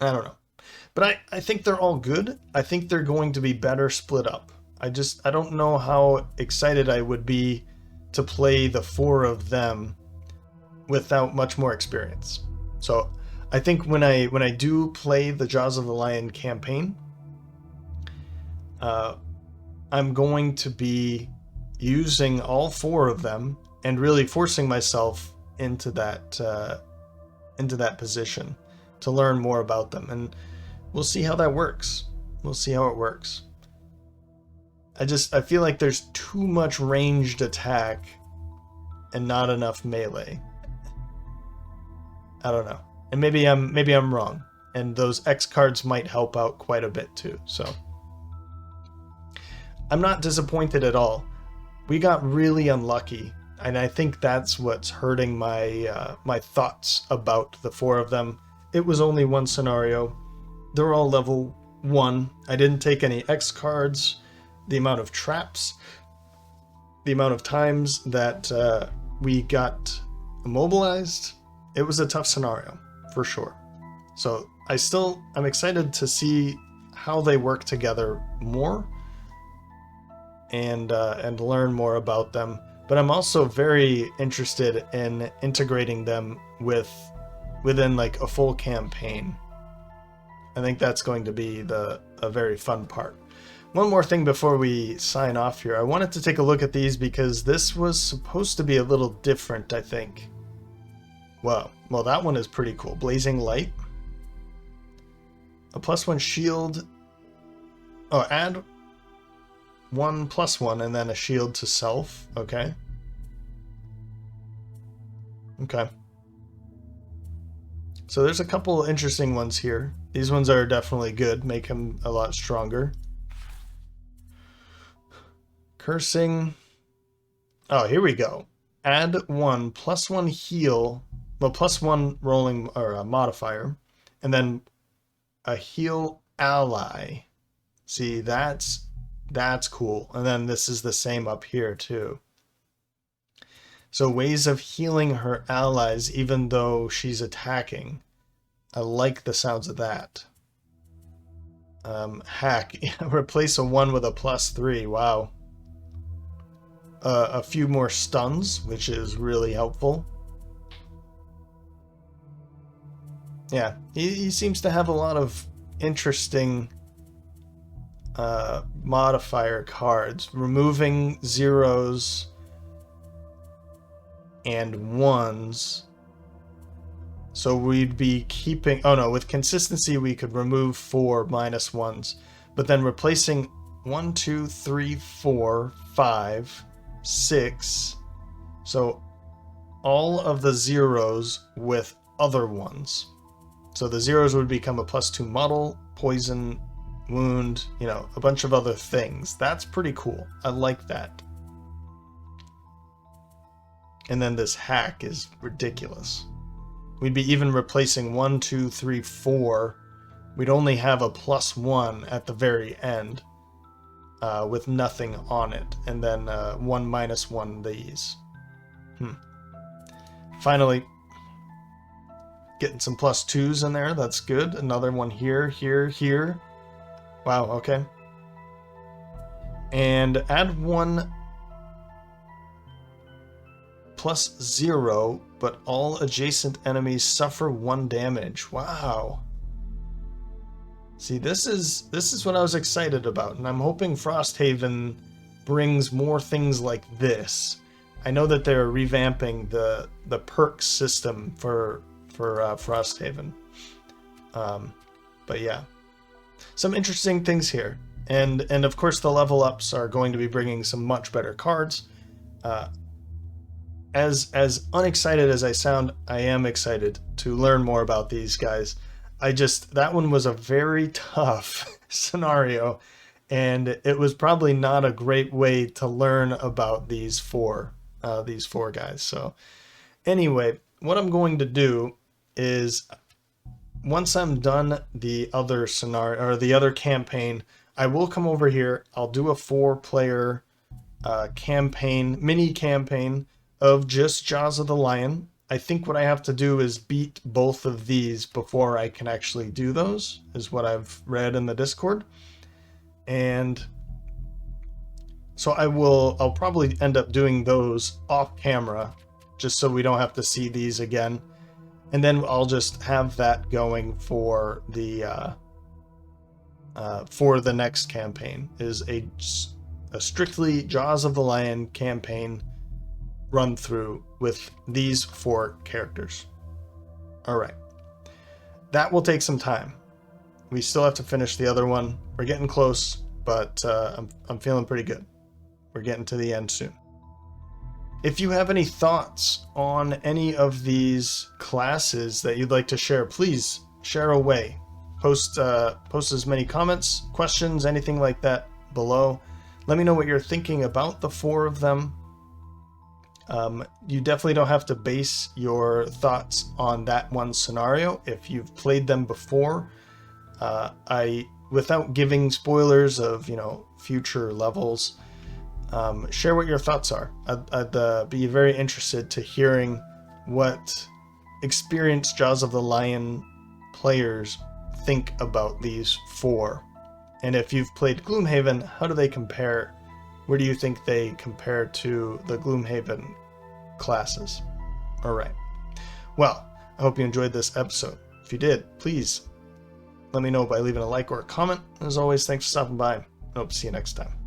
I don't know. But I think they're all good. I think they're going to be better split up. I don't know how excited I would be to play the 4 of them without much more experience. So I think when I do play the Jaws of the Lion campaign, I'm going to be using all 4 of them and really forcing myself into that position to learn more about them, and we'll see how that works. We'll see how it works. I feel like there's too much ranged attack and not enough melee. I don't know. And maybe I'm wrong. And those X cards might help out quite a bit too. So I'm not disappointed at all. We got really unlucky, and I think that's what's hurting my my thoughts about the 4 of them. It was only one scenario. They're all level 1. I didn't take any X cards. The amount of traps, the amount of times that we got immobilized, it was a tough scenario for sure. So I'm excited to see how they work together more and learn more about them. But I'm also very interested in integrating them within like a full campaign. I think that's going to be a very fun part. One more thing before we sign off here. I wanted to take a look at these because this was supposed to be a little different, I think. Wow. Well, that one is pretty cool. Blazing Light. A +1 shield. Oh, add 1 +1 and then a shield to self. Okay. Okay. So there's a couple interesting ones here. These ones are definitely good. Make him a lot stronger. Cursing. Oh, here we go. Add 1 +1 heal. Well, +1 rolling or a modifier, and then a heal ally. See, that's cool. And then this is the same up here too. So ways of healing her allies even though she's attacking. I like the sounds of that. Hack. Replace a 1 with a +3. Wow. A few more stuns, which is really helpful. Yeah, he seems to have a lot of interesting modifier cards, removing zeros and ones. So we'd be keeping, oh no, with consistency we could remove 4 minus ones, but then replacing 1, 2, 3, 4, 5, 6. So all of the zeros with other ones. So the zeros would become a +2 model, poison, wound, you know, a bunch of other things. That's pretty cool. I like that. And then this hack is ridiculous. We'd be even replacing 1, 2, 3, 4. We'd only have a +1 at the very end with nothing on it. And then 1 minus 1 these. Finally, getting some +2s in there. That's good. Another one here, here, here. Wow, okay. And add 1 +0, but all adjacent enemies suffer 1 damage. Wow. See, this is what I was excited about, and I'm hoping Frosthaven brings more things like this. I know that they're revamping the perk system for Frosthaven. But yeah, some interesting things here, and of course the level ups are going to be bringing some much better cards. As unexcited as I sound, I am excited to learn more about these guys. That one was a very tough scenario, and it was probably not a great way to learn about these four guys. So anyway, what I'm going to do is, once I'm done the other scenario or the other campaign, I will come over here. I'll do a 4-player mini campaign of just Jaws of the Lion. I think what I have to do is beat both of these before I can actually do those, is what I've read in the Discord. And so I'll probably end up doing those off camera, just so we don't have to see these again. And then I'll just have that going for the next campaign, is a strictly Jaws of the Lion campaign run through with these 4 characters. All right, that will take some time. We still have to finish the other one. We're getting close, but I'm feeling pretty good. We're getting to the end soon. If you have any thoughts on any of these classes that you'd like to share, please share away. Post as many comments, questions, anything like that below. Let me know what you're thinking about the 4 of them. You definitely don't have to base your thoughts on that one scenario if you've played them before. Without giving spoilers of, you know, future levels, share what your thoughts are. I'd be very interested to hearing what experienced Jaws of the Lion players think about these 4. And if you've played Gloomhaven, how do they compare? Where do you think they compare to the Gloomhaven classes? All right. Well, I hope you enjoyed this episode. If you did, please let me know by leaving a like or a comment. As always, thanks for stopping by. I hope to see you next time.